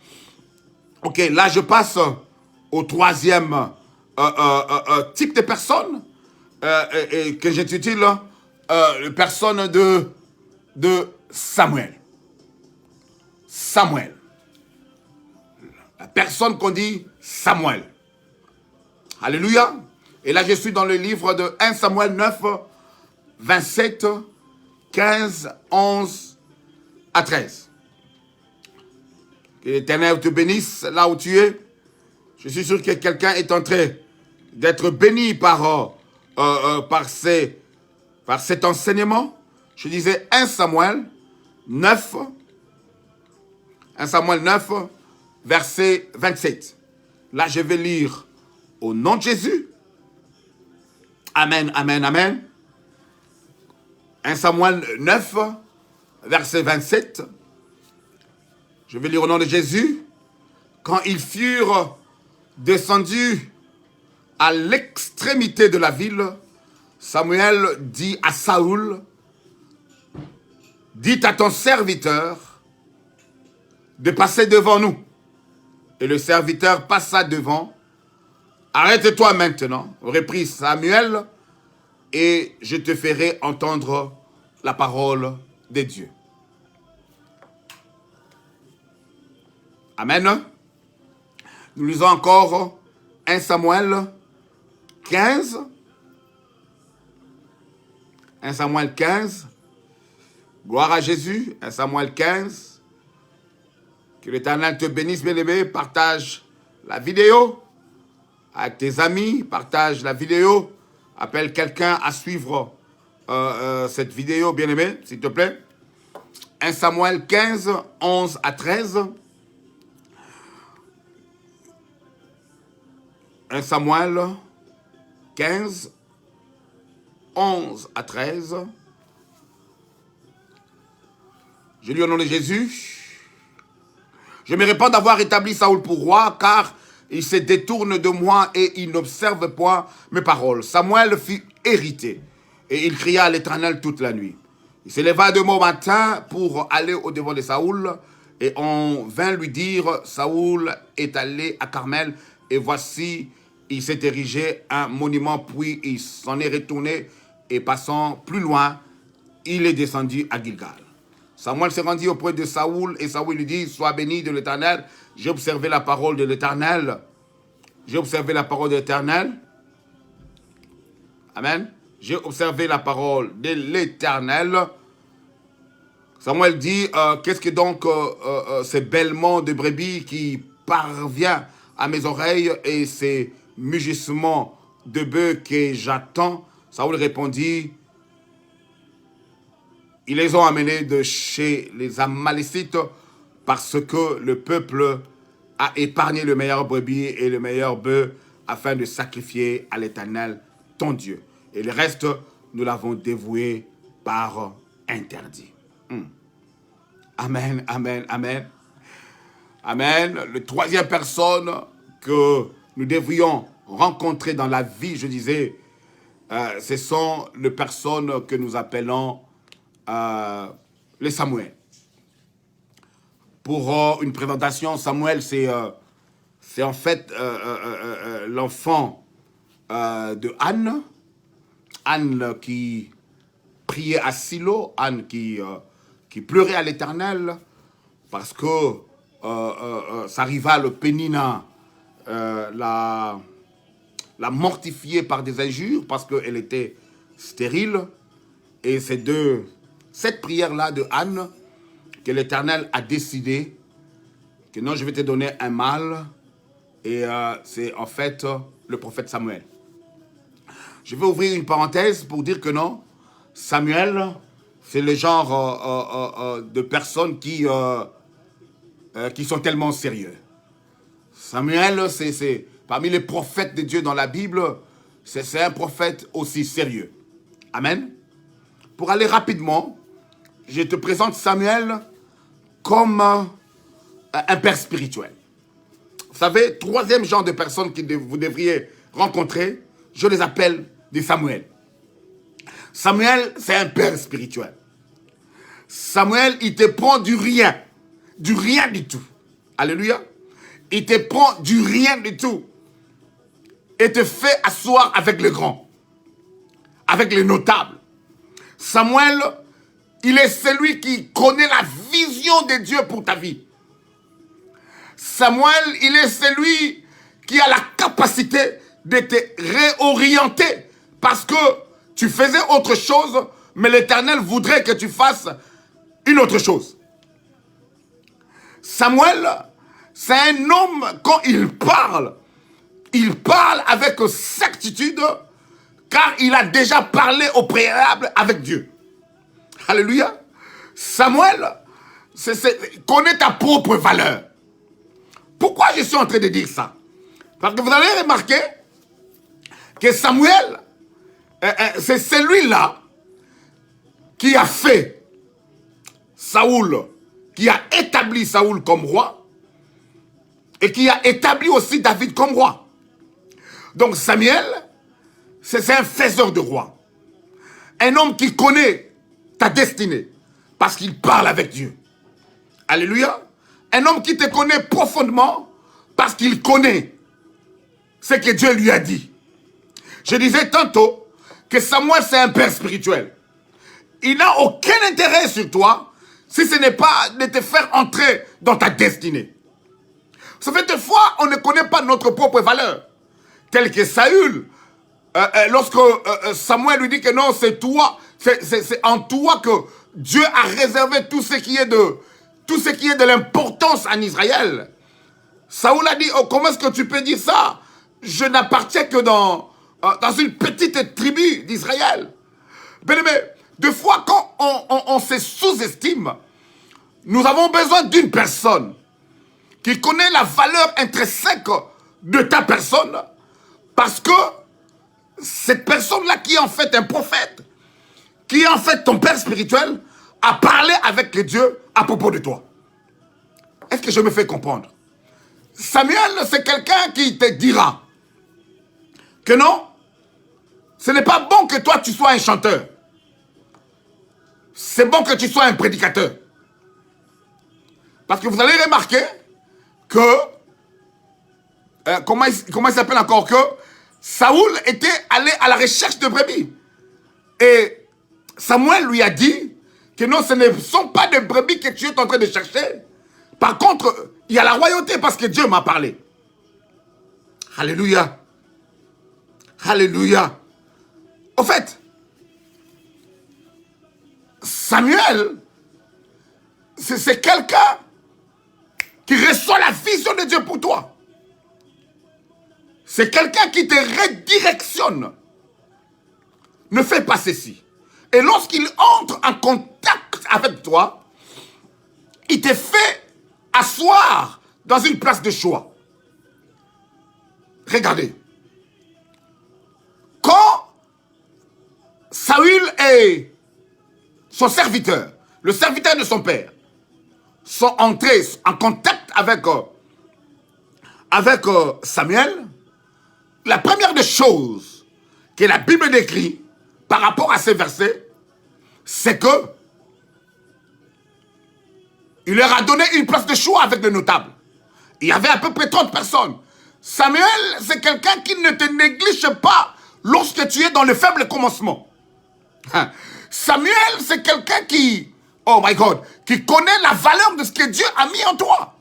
Ok, là je passe au troisième type de personne que j'intitule personne de Samuel. Samuel. La personne qu'on dit Samuel. Alléluia. Et là, je suis dans le livre de 1 Samuel 9, 27, 15, 11 à 13. Que l'Éternel te bénisse là où tu es. Je suis sûr que quelqu'un est en train d'être béni par cet enseignement. Je disais 1 Samuel 9, verset 27. Là, je vais lire au nom de Jésus. Amen, amen, amen. 1 Samuel 9, verset 27. Je vais lire au nom de Jésus. quand ils furent descendus à l'extrémité de la ville, Samuel dit à Saoul, « Dis à ton serviteur de passer devant nous. » Et le serviteur passa devant. « Arrête-toi maintenant, reprit Samuel, et je te ferai entendre la parole de Dieu. » Amen. Nous lisons encore 1 Samuel 15. 1 Samuel 15. Gloire à Jésus. 1 Samuel 15. Que l'Éternel te bénisse, bien-aimé. Partage la vidéo avec tes amis. Partage la vidéo. Appelle quelqu'un à suivre cette vidéo, bien-aimé, s'il te plaît. 1 Samuel 15, 11 à 13. 1 Samuel 15, 11 à 13. Je lis au nom de Jésus. Je me répands d'avoir établi Saoul pour roi, car il se détourne de moi et il n'observe point mes paroles. Samuel fut irrité et il cria à l'Éternel toute la nuit. Il se leva de bon matin pour aller au-devant de Saoul et on vint lui dire, Saoul est allé à Carmel et voici, il s'est érigé un monument, puis il s'en est retourné et passant plus loin, il est descendu à Gilgal. Samuel s'est rendu auprès de Saoul et Saoul lui dit, sois béni de l'Éternel. J'ai observé la parole de l'Éternel. J'ai observé la parole de l'Éternel. Amen. J'ai observé la parole de l'Éternel. Samuel dit, qu'est-ce que donc ces bêlements de brebis qui parvient à mes oreilles et ces mugissements de bœufs que j'attends? Saoul répondit, ils les ont amenés de chez les Amalécites parce que le peuple a épargné le meilleur brebis et le meilleur bœuf afin de sacrifier à l'Éternel, ton Dieu. Et le reste, nous l'avons dévoué par interdit. Amen, amen, amen. Amen. La troisième personne que nous devrions rencontrer dans la vie, je disais, ce sont les personnes que nous appelons les Samuel. Pour une présentation, Samuel, c'est en fait l'enfant de Anne. Anne qui priait à Silo, Anne qui pleurait à l'Éternel parce que sa rivale Pénina l'a mortifiée par des injures parce qu'elle était stérile. Et c'est de cette prière-là de Anne que l'Éternel a décidé que non, je vais te donner un mâle. Et c'est en fait le prophète Samuel. Je vais ouvrir une parenthèse pour dire que non, Samuel, c'est le genre de personnes qui sont tellement sérieux. Samuel, c'est parmi les prophètes de Dieu dans la Bible, c'est un prophète aussi sérieux. Amen. Pour aller rapidement, je te présente Samuel comme un père spirituel. Vous savez, troisième genre de personnes que vous devriez rencontrer, je les appelle des Samuel. Samuel, c'est un père spirituel. Samuel, il te prend du rien du tout. Alléluia. Il te prend du rien du tout et te fait asseoir avec les grands, avec les notables. Samuel, il est celui qui connaît la vision de Dieu pour ta vie. Samuel, il est celui qui a la capacité de te réorienter parce que tu faisais autre chose, mais l'Éternel voudrait que tu fasses une autre chose. Samuel, c'est un homme, quand il parle avec certitude, car il a déjà parlé au préalable avec Dieu. Alléluia. Samuel, connais ta propre valeur. Pourquoi je suis en train de dire ça? Parce que vous allez remarquer que Samuel, c'est celui-là qui a fait Saoul, qui a établi Saoul comme roi. et qui a établi aussi David comme roi. Donc Samuel, c'est un faiseur de roi. Un homme qui connaît ta destinée parce qu'il parle avec Dieu. Alléluia. Un homme qui te connaît profondément parce qu'il connaît ce que Dieu lui a dit. Je disais tantôt que Samuel, c'est un père spirituel. Il n'a aucun intérêt sur toi si ce n'est pas de te faire entrer dans ta destinée. Ça fait des fois, on ne connaît pas notre propre valeur. Tel que Saül, lorsque Samuel lui dit que non, c'est toi, c'est en toi que Dieu a réservé tout ce qui est de l'importance en Israël. Saül a dit, oh, comment est-ce que tu peux dire ça? Je n'appartiens que dans une petite tribu d'Israël. Bien aimé, des fois, quand on se sous-estime, nous avons besoin d'une personne qui connaît la valeur intrinsèque de ta personne, parce que cette personne-là qui est en fait un prophète, qui est en fait ton père spirituel, a parlé avec Dieu à propos de toi. Est-ce que je me fais comprendre? Samuel, c'est quelqu'un qui te dira que non, ce n'est pas bon que toi tu sois un chanteur. C'est bon que tu sois un prédicateur. Parce que vous allez remarquer que, comment il s'appelle encore, que Saoul était allé à la recherche de brebis. Et Samuel lui a dit que non, ce ne sont pas des brebis que tu es en train de chercher. Par contre, il y a la royauté parce que Dieu m'a parlé. Alléluia. Alléluia. Au fait, Samuel, c'est quelqu'un qui reçoit la vision de Dieu pour toi. C'est quelqu'un qui te redirectionne. Ne fais pas ceci. Et lorsqu'il entre en contact avec toi, il te fait asseoir dans une place de choix. Regardez. Quand Saül et son serviteur, le serviteur de son père, sont entrés en contact avec Samuel, la première des choses que la Bible décrit par rapport à ces versets, c'est que il leur a donné une place de choix avec les notables. Il y avait à peu près 30 personnes. Samuel, c'est quelqu'un qui ne te néglige pas lorsque tu es dans le faible commencement. Samuel, c'est quelqu'un qui, oh my God, qui connaît la valeur de ce que Dieu a mis en toi.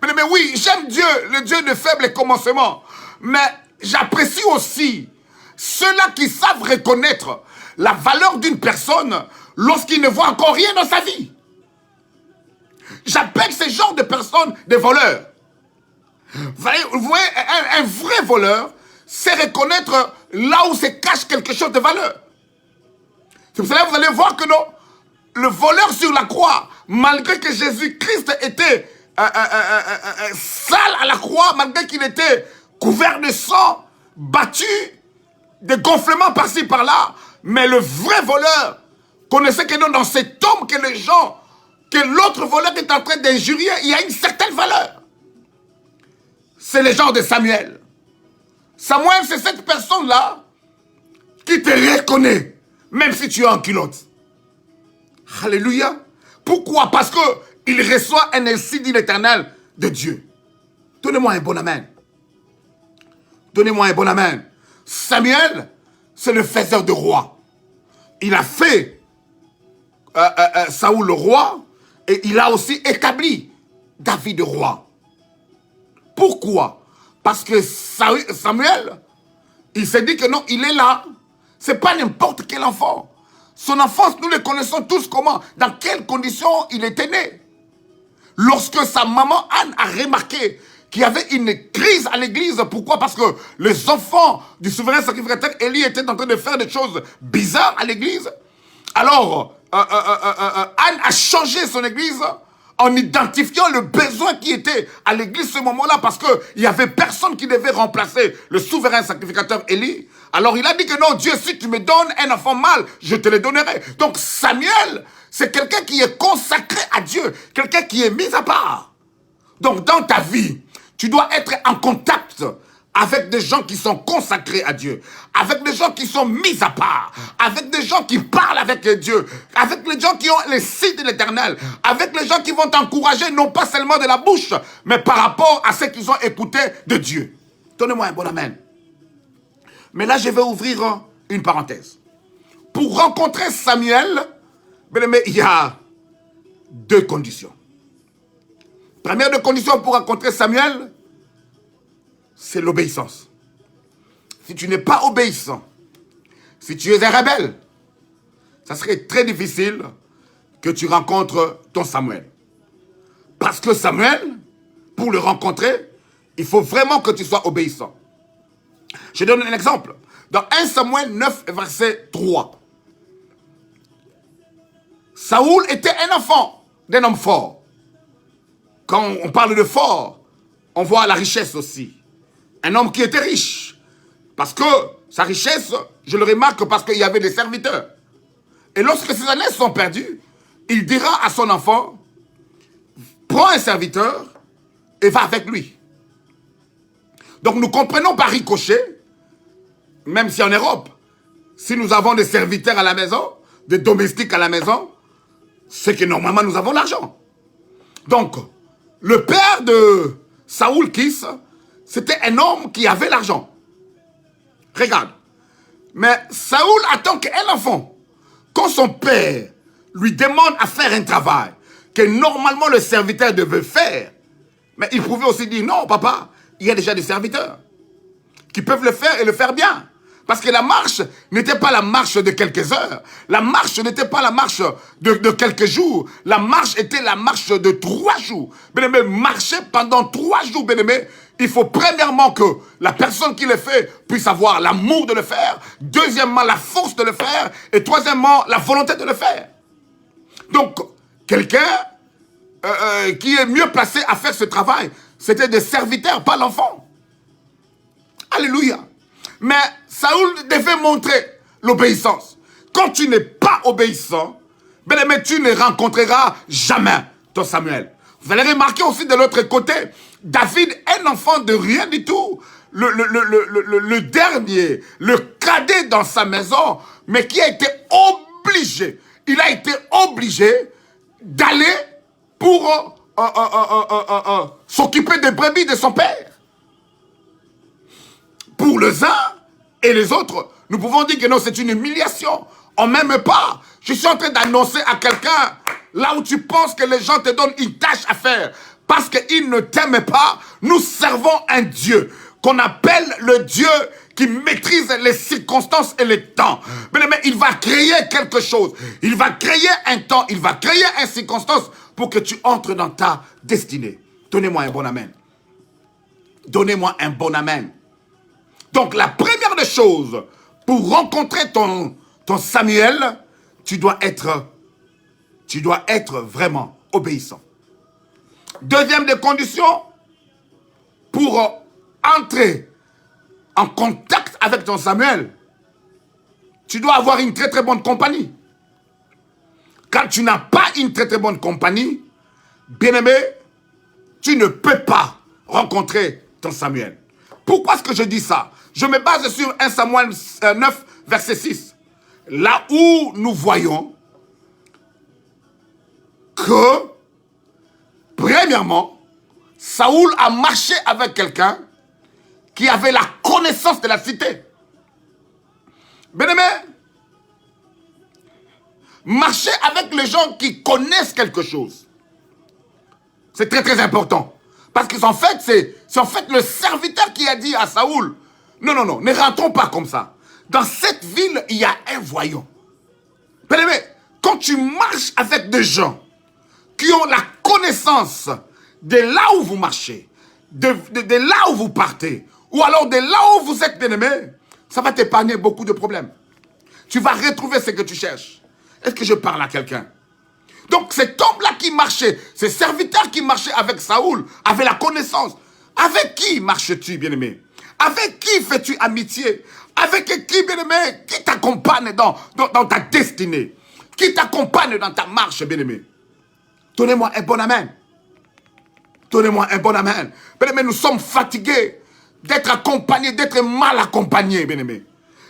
Mais oui, j'aime Dieu, le Dieu de faible commencement. Mais j'apprécie aussi ceux-là qui savent reconnaître la valeur d'une personne lorsqu'il ne voit encore rien dans sa vie. J'appelle ces genres de personnes des voleurs. Vous voyez, un vrai voleur, c'est reconnaître là où se cache quelque chose de valeur. C'est pour cela que vous allez voir que non, le voleur sur la croix, malgré que Jésus-Christ était sale à la croix, malgré qu'il était couvert de sang, battu, de gonflements par-ci par-là, mais le vrai voleur connaissait que non, dans cet homme que les gens, que l'autre voleur est en train d'injurier, il y a une certaine valeur. C'est le genre de Samuel. Samuel, c'est cette personne-là qui te reconnaît, même si tu es en culotte. Alléluia. Pourquoi? Parce qu'il reçoit un ainsi dit l'Éternel de Dieu. Donnez-moi un bon amen. Donnez-moi un bon amen. Samuel, c'est le faiseur de roi. Il a fait Saoul le roi et il a aussi établi David le roi. Pourquoi? Parce que Samuel, il s'est dit que non, il est là. C'est pas n'importe quel enfant. Son enfance, nous le connaissons tous comment, dans quelles conditions il était né. Lorsque sa maman Anne a remarqué qu'il y avait une crise à l'église, pourquoi? Parce que les enfants du souverain sacrificateur Élie étaient en train de faire des choses bizarres à l'église. Alors, Anne a changé son église en identifiant le besoin qui était à l'église ce moment-là, parce qu'il n'y avait personne qui devait remplacer le souverain sacrificateur Élie. Alors il a dit que non, Dieu, si tu me donnes un enfant mâle, je te le donnerai. Donc Samuel, c'est quelqu'un qui est consacré à Dieu, quelqu'un qui est mis à part. Donc dans ta vie, tu dois être en contact avec des gens qui sont consacrés à Dieu, avec des gens qui sont mis à part, avec des gens qui parlent avec Dieu, avec les gens qui ont les signes de l'Éternel, avec les gens qui vont t'encourager, non pas seulement de la bouche, mais par rapport à ce qu'ils ont écouté de Dieu. Donnez-moi un bon amen. Mais là, je vais ouvrir une parenthèse. Pour rencontrer Samuel, bien aimé, il y a deux conditions. Première de condition pour rencontrer Samuel, c'est l'obéissance. Si tu n'es pas obéissant, si tu es un rebelle, ça serait très difficile que tu rencontres ton Samuel. Parce que Samuel, pour le rencontrer, il faut vraiment que tu sois obéissant. Je donne un exemple. Dans 1 Samuel 9, verset 3, Saoul était un enfant d'un homme fort. Quand on parle de fort, on voit la richesse aussi. Un homme qui était riche. Parce que sa richesse, je le remarque parce qu'il y avait des serviteurs. Et lorsque ses années sont perdues, il dira à son enfant, prends un serviteur et va avec lui. Donc nous comprenons par ricochet, même si en Europe, si nous avons des serviteurs à la maison, des domestiques à la maison, c'est que normalement nous avons l'argent. Donc, le père de Saoul Kis, c'était un homme qui avait l'argent. Regarde. Mais Saoul attend qu'un enfant, quand son père lui demande à faire un travail que normalement le serviteur devait faire, mais il pouvait aussi dire, non papa, il y a déjà des serviteurs qui peuvent le faire et le faire bien. Parce que la marche n'était pas la marche de quelques heures. La marche n'était pas la marche de quelques jours. La marche était la marche de 3 jours. Bien-aimé, marcher pendant 3 jours, bien-aimé, il faut premièrement que la personne qui le fait puisse avoir l'amour de le faire. Deuxièmement, la force de le faire. Et troisièmement, la volonté de le faire. Donc, quelqu'un qui est mieux placé à faire ce travail, c'était des serviteurs, pas l'enfant. Alléluia. Mais Saoul devait montrer l'obéissance. Quand tu n'es pas obéissant, bien aimé, tu ne rencontreras jamais ton Samuel. Vous allez remarquer aussi de l'autre côté, David, un enfant de rien du tout, le dernier, le cadet dans sa maison, mais qui a été obligé, il a été obligé d'aller pour s'occuper des brebis de son père. Pour les uns et les autres, nous pouvons dire que non, c'est une humiliation. On ne m'aime pas. Je suis en train d'annoncer à quelqu'un, là où tu penses que les gens te donnent une tâche à faire, parce qu'ils ne t'aiment pas, nous servons un Dieu, qu'on appelle le Dieu qui maîtrise les circonstances et les temps. Mais il va créer quelque chose. Il va créer un temps, il va créer une circonstance pour que tu entres dans ta destinée. Donnez-moi un bon amen. Donnez-moi un bon amen. Donc, la première des choses, pour rencontrer ton Samuel, tu dois être vraiment obéissant. Deuxième des conditions, pour entrer en contact avec ton Samuel, tu dois avoir une très très bonne compagnie. Quand tu n'as pas une très très bonne compagnie, bien-aimé, tu ne peux pas rencontrer ton Samuel. Pourquoi est-ce que je dis ça? Je me base sur 1 Samuel 9, verset 6. Là où nous voyons que, premièrement, Saoul a marché avec quelqu'un qui avait la connaissance de la cité. Bien-aimé, marcher avec les gens qui connaissent quelque chose, c'est très très important. Parce qu'en fait, c'est en fait le serviteur qui a dit à Saoul, non, non, non, ne rentrons pas comme ça. Dans cette ville, il y a un voyant. Bien-aimé, quand tu marches avec des gens qui ont la connaissance de là où vous marchez, de là où vous partez, ou alors de là où vous êtes, bien-aimé, ça va t'épargner beaucoup de problèmes. Tu vas retrouver ce que tu cherches. Est-ce que je parle à quelqu'un? Donc cet homme-là qui marchait, ces serviteurs qui marchaient avec Saoul, avaient la connaissance. Avec qui marches-tu, bien-aimé? Avec qui fais-tu amitié? Avec qui, bien-aimé, qui t'accompagne dans ta destinée? qui t'accompagne dans ta marche, bien-aimé. Donnez-moi un bon amen. Donnez-moi un bon amen. Bien-aimé, nous sommes fatigués d'être accompagnés, d'être mal accompagnés, bien-aimé.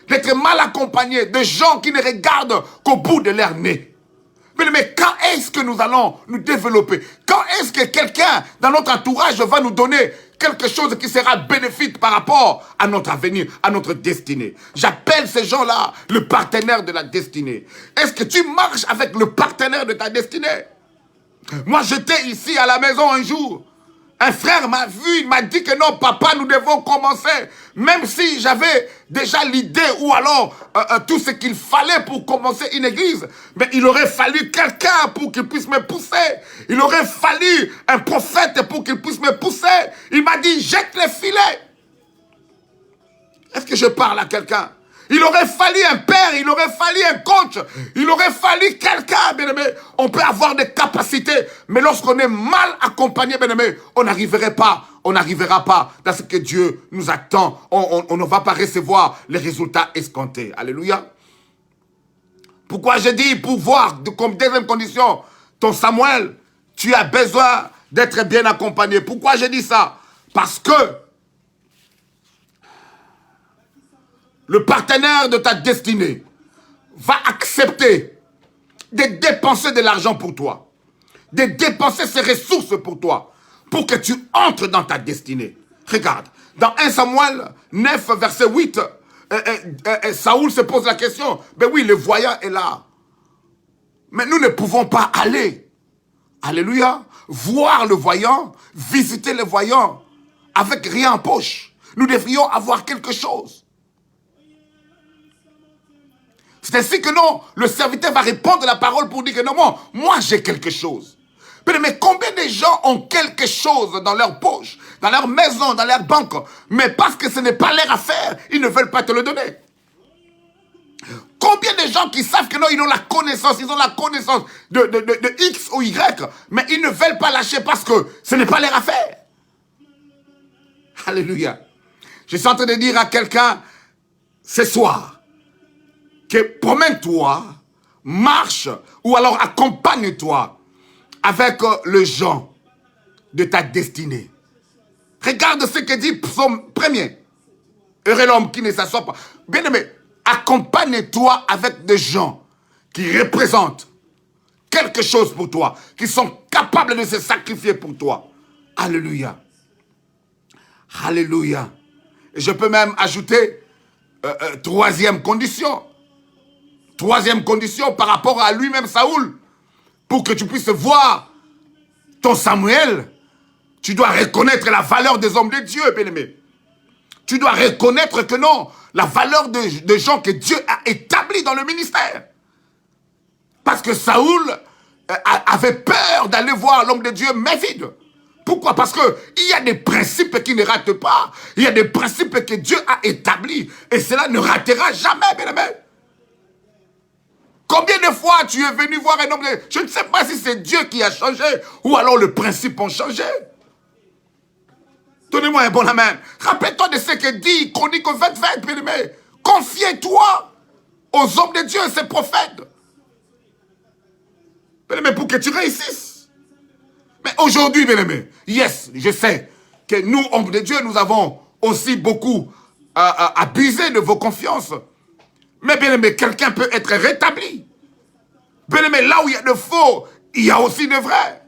D'être mal accompagnés de gens qui ne regardent qu'au bout de leur nez. Mais quand est-ce que nous allons nous développer? Quand est-ce que quelqu'un dans notre entourage va nous donner quelque chose qui sera bénéfique par rapport à notre avenir, à notre destinée? J'appelle ces gens-là le partenaire de la destinée. Est-ce que tu marches avec le partenaire de ta destinée? Moi, j'étais ici à la maison un jour. Un frère m'a vu, il m'a dit que non, papa, nous devons commencer. Même si j'avais déjà l'idée ou alors tout ce qu'il fallait pour commencer une église. Mais il aurait fallu quelqu'un pour qu'il puisse me pousser. Il aurait fallu un prophète pour qu'il puisse me pousser. Il m'a dit, jette les filets. Est-ce que je parle à quelqu'un? Il aurait fallu un père, il aurait fallu un coach, il aurait fallu quelqu'un, bien-aimé. On peut avoir des capacités, mais lorsqu'on est mal accompagné, bien-aimé, on n'arrivera pas dans ce que Dieu nous attend. On ne va pas recevoir les résultats escomptés. Alléluia. Pourquoi je dis pour voir, comme deuxième condition, ton Samuel, tu as besoin d'être bien accompagné. Pourquoi je dis ça? Parce que le partenaire de ta destinée va accepter de dépenser de l'argent pour toi, de dépenser ses ressources pour toi, pour que tu entres dans ta destinée. Regarde, dans 1 Samuel 9, verset 8, Saoul se pose la question, ben oui, le voyant est là. Mais nous ne pouvons pas aller, alléluia, voir le voyant, visiter le voyant, avec rien en poche. Nous devrions avoir quelque chose. C'est ainsi que non, le serviteur va répondre à la parole pour dire que non, moi j'ai quelque chose. Mais combien de gens ont quelque chose dans leur poche, dans leur maison, dans leur banque, mais parce que ce n'est pas leur affaire, ils ne veulent pas te le donner. Combien de gens qui savent que non, ils ont la connaissance de X ou Y, mais ils ne veulent pas lâcher parce que ce n'est pas leur affaire. Alléluia. Je suis en train de dire à quelqu'un ce soir, que promène-toi, marche, ou alors accompagne-toi avec les gens de ta destinée. Regarde ce que dit Psaume 1er. Heureux l'homme qui ne s'assoit pas. Bien aimé, accompagne-toi avec des gens qui représentent quelque chose pour toi, qui sont capables de se sacrifier pour toi. Alléluia. Alléluia. Et je peux même ajouter troisième condition. Troisième condition par rapport à lui-même, Saoul. Pour que tu puisses voir ton Samuel, tu dois reconnaître la valeur des hommes de Dieu, bien-aimé. Tu dois reconnaître que non, la valeur de gens que Dieu a établis dans le ministère. Parce que Saoul avait peur d'aller voir l'homme de Dieu mais vide. Pourquoi? Parce qu'il y a des principes qui ne ratent pas. Il y a des principes que Dieu a établis. Et cela ne ratera jamais, bien-aimé. Combien de fois tu es venu voir un homme de Dieu? Je ne sais pas si c'est Dieu qui a changé ou alors les principes ont changé. Donnez-moi un bon amen. Rappelle-toi de ce que dit Chronique 20, bien-aimé. Confie-toi aux hommes de Dieu, ces prophètes. Bien-aimé, pour que tu réussisses. Mais aujourd'hui, bien-aimé, yes, je sais que nous, hommes de Dieu, nous avons aussi beaucoup abusé de vos confiances. Mais bien aimé, quelqu'un peut être rétabli. Bien aimé, là où il y a de faux, il y a aussi de vrai.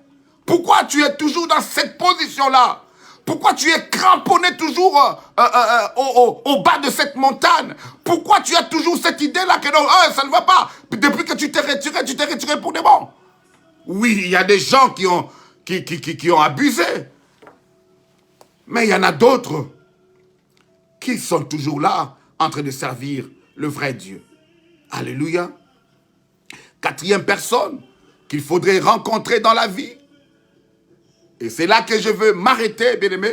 Pourquoi tu es toujours dans cette position-là? Pourquoi tu es cramponné toujours au bas de cette montagne? Pourquoi tu as toujours cette idée-là que non, ça ne va pas? Depuis que tu t'es retiré pour de bon. Oui, il y a des gens qui ont abusé. Mais il y en a d'autres qui sont toujours là en train de servir le vrai Dieu. Alléluia. Quatrième personne qu'il faudrait rencontrer dans la vie. Et c'est là que je veux m'arrêter, bien-aimé.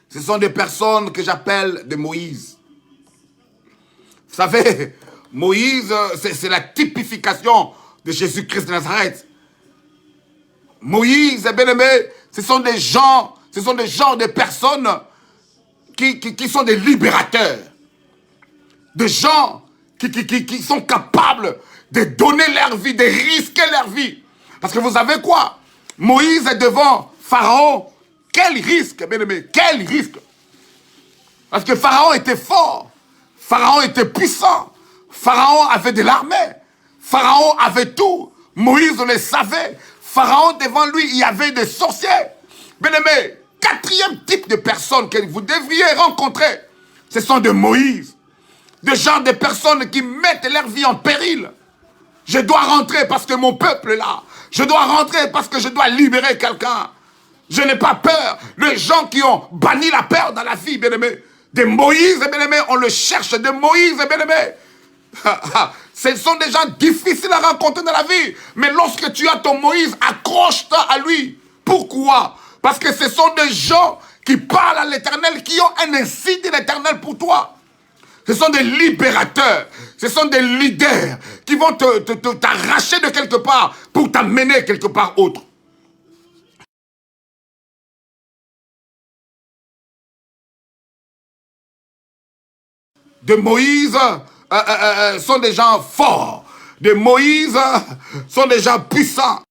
Ce sont des personnes que j'appelle des Moïse. Vous savez, Moïse, c'est la typification de Jésus-Christ de Nazareth. Moïse, bien-aimé, ce sont des gens, des personnes qui sont des libérateurs. Des gens qui sont capables, de donner leur vie, de risquer leur vie. Parce que vous savez quoi? Moïse est devant Pharaon. Quel risque, bien-aimé, quel risque. Parce que Pharaon était fort. Pharaon était puissant. Pharaon avait de l'armée. Pharaon avait tout. Moïse le savait. Pharaon, devant lui, il y avait des sorciers. Bien-aimé, quatrième type de personnes que vous devriez rencontrer, ce sont de Moïse. Des gens, des personnes qui mettent leur vie en péril. Je dois rentrer parce que mon peuple est là. Je dois rentrer parce que je dois libérer quelqu'un. Je n'ai pas peur. Les gens qui ont banni la peur dans la vie, bien-aimé. De Moïse, bien-aimé, on le cherche. De Moïse, bien-aimé. Ce sont des gens difficiles à rencontrer dans la vie. Mais lorsque tu as ton Moïse, accroche-toi à lui. Pourquoi? Parce que ce sont des gens qui parlent à l'Éternel, qui ont un insigne de l'Éternel pour toi. Ce sont des libérateurs. Ce sont des leaders qui vont t'arracher de quelque part pour t'amener quelque part autre. De Moïse sont des gens forts. De Moïse sont des gens puissants.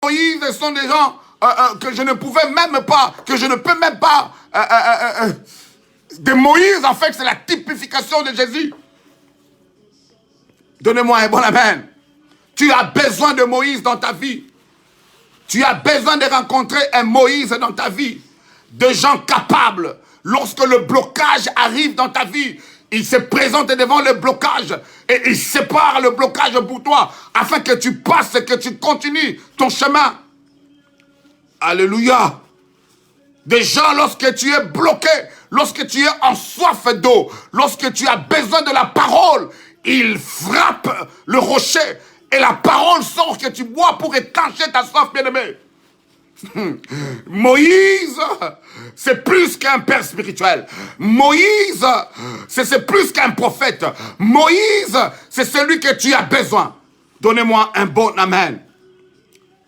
Moïse sont des gens que je ne pouvais même pas, que je ne peux même pas. De Moïse, en fait, c'est la typification de Jésus. Donnez-moi un bon amen. Tu as besoin de Moïse dans ta vie. Tu as besoin de rencontrer un Moïse dans ta vie. De gens capables. Lorsque le blocage arrive dans ta vie, il se présente devant le blocage et il sépare le blocage pour toi afin que tu passes et que tu continues ton chemin. Alléluia. Des gens, lorsque tu es bloqué, lorsque tu es en soif d'eau, lorsque tu as besoin de la parole, ils frappent le rocher et la parole sort que tu bois pour étancher ta soif, bien-aimé. Moïse, c'est plus qu'un père spirituel. Moïse, c'est plus qu'un prophète. Moïse, c'est celui que tu as besoin. Donnez-moi un bon amen.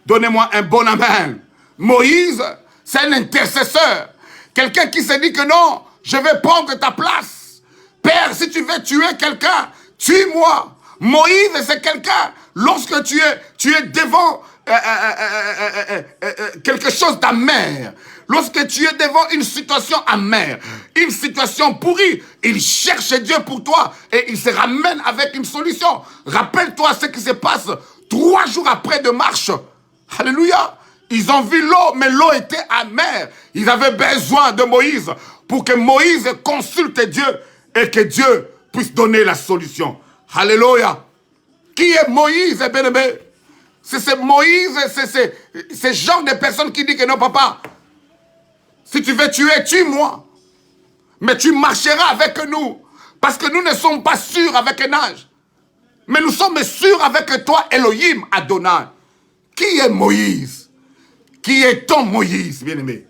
Donnez-moi un bon amen. Moïse, c'est un intercesseur. Quelqu'un qui se dit que non, je vais prendre ta place. Père, si tu veux tuer quelqu'un, tue-moi. Moïse, c'est quelqu'un, lorsque tu es devant quelque chose d'amer, lorsque tu es devant une situation amère, une situation pourrie, il cherche Dieu pour toi et il se ramène avec une solution. Rappelle-toi ce qui se passe 3 jours après de marche. Alléluia. Ils ont vu l'eau, mais l'eau était amère. Ils avaient besoin de Moïse pour que Moïse consulte Dieu et que Dieu puisse donner la solution. Alléluia. Qui est Moïse, bien-aimé? C'est Moïse, c'est ce genre de personne qui dit que non, papa, si tu veux tuer, tue-moi. Mais tu marcheras avec nous. Parce que nous ne sommes pas sûrs avec un âge. Mais nous sommes sûrs avec toi, Elohim Adonai. Qui est Moïse? Qui est ton Moïse, bien-aimé?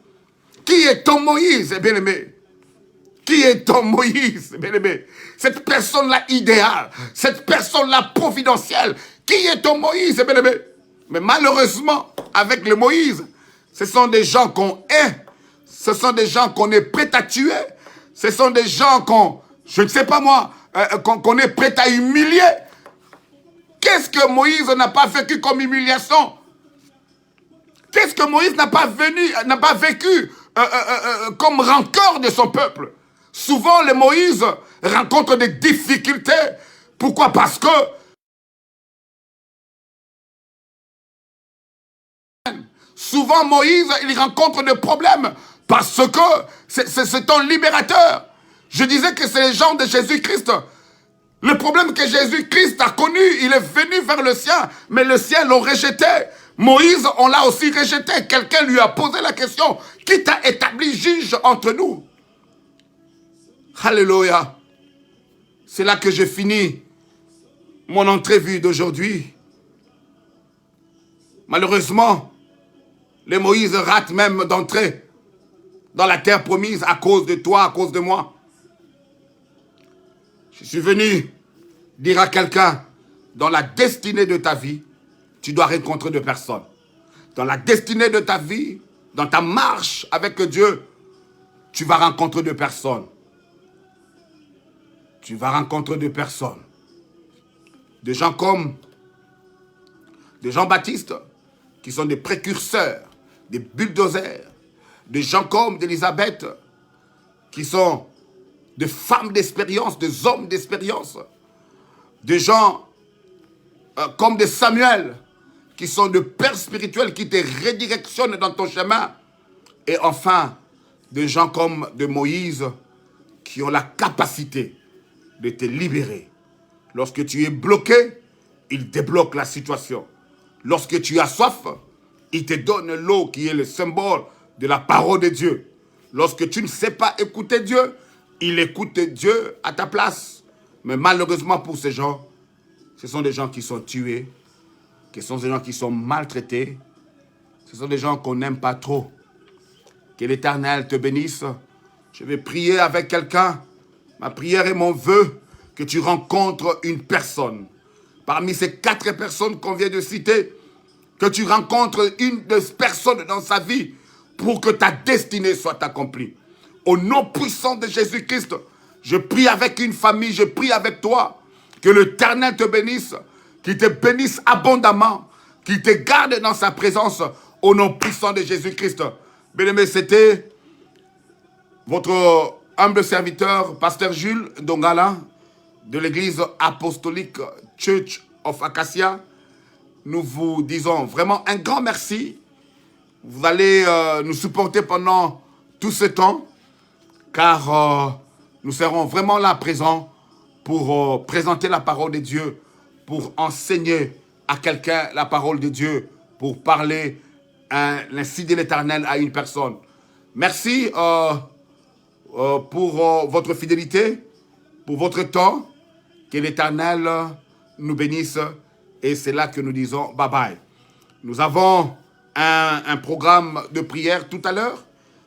Qui est ton Moïse, bien-aimé? Qui est ton Moïse, bien-aimé? Cette personne-là idéale, cette personne-là providentielle. Qui est ton Moïse, bien-aimé? Mais malheureusement, avec le Moïse, ce sont des gens qu'on hait. Ce sont des gens qu'on est prêt à tuer. Ce sont des gens qu'on, je ne sais pas moi, qu'on est prêt à humilier. Qu'est-ce que Moïse n'a pas vécu comme humiliation? Qu'est-ce que Moïse n'a pas vécu comme rancœur de son peuple? Souvent, les Moïse rencontrent des difficultés. Pourquoi? Parce que souvent, Moïse, il rencontre des problèmes parce que c'est un libérateur. Je disais que c'est les gens de Jésus-Christ. Le problème que Jésus-Christ a connu, il est venu vers le sien, mais le sien l'ont rejeté. Moïse, on l'a aussi rejeté. Quelqu'un lui a posé la question, qui t'a établi juge entre nous? Alléluia. C'est là que je finis mon entrevue d'aujourd'hui. Malheureusement, les Moïse ratent même d'entrer dans la terre promise à cause de toi, à cause de moi. Je suis venu dire à quelqu'un, dans la destinée de ta vie, tu dois rencontrer de personnes. Dans la destinée de ta vie, dans ta marche avec Dieu, tu vas rencontrer de personnes. tu vas rencontrer des personnes. Des gens comme des Jean-Baptiste, qui sont des précurseurs, des bulldozers. Des gens comme d'Élisabeth, qui sont des femmes d'expérience, des hommes d'expérience. Des gens comme des Samuel, qui sont des pères spirituels qui te redirectionnent dans ton chemin. Et enfin, des gens comme de Moïse, qui ont la capacité de te libérer. Lorsque tu es bloqué, il débloque la situation. Lorsque tu as soif, il te donne l'eau qui est le symbole de la parole de Dieu. Lorsque tu ne sais pas écouter Dieu, il écoute Dieu à ta place. Mais malheureusement pour ces gens, ce sont des gens qui sont tués, ce sont des gens qui sont maltraités, ce sont des gens qu'on n'aime pas trop. Que l'Éternel te bénisse. Je vais prier avec quelqu'un. Ma prière et mon vœu que tu rencontres une personne. Parmi ces 4 personnes qu'on vient de citer, que tu rencontres une des personnes dans sa vie pour que ta destinée soit accomplie. Au nom puissant de Jésus-Christ, je prie avec une famille, je prie avec toi, que l'Éternel te bénisse, qu'il te bénisse abondamment, qu'il te garde dans sa présence, au nom puissant de Jésus-Christ. Bien-aimés, c'était votre humble serviteur, Pasteur Jules Dongala, de l'église apostolique Church of Acacia. Nous vous disons vraiment un grand merci. Vous allez nous supporter pendant tout ce temps, car nous serons vraiment là présents pour présenter la parole de Dieu, pour enseigner à quelqu'un la parole de Dieu, pour parler ainsi de l'Éternel à une personne. Merci pour votre fidélité, pour votre temps. Que l'Éternel nous bénisse. Et c'est là que nous disons bye bye. Nous avons un programme de prière tout à l'heure.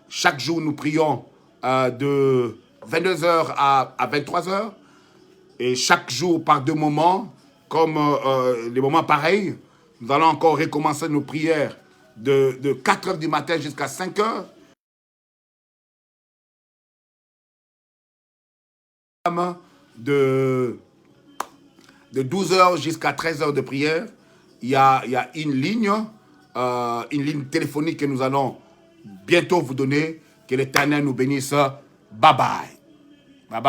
Chaque jour, nous prions de 22h à 23h. Et chaque jour, par 2 moments, comme les moments pareils, nous allons encore recommencer nos prières de 4h du matin jusqu'à 5h. De 12h jusqu'à 13h de prière, il y a une ligne téléphonique que nous allons bientôt vous donner. Que l'Éternel nous bénisse. Bye bye. Bye bye.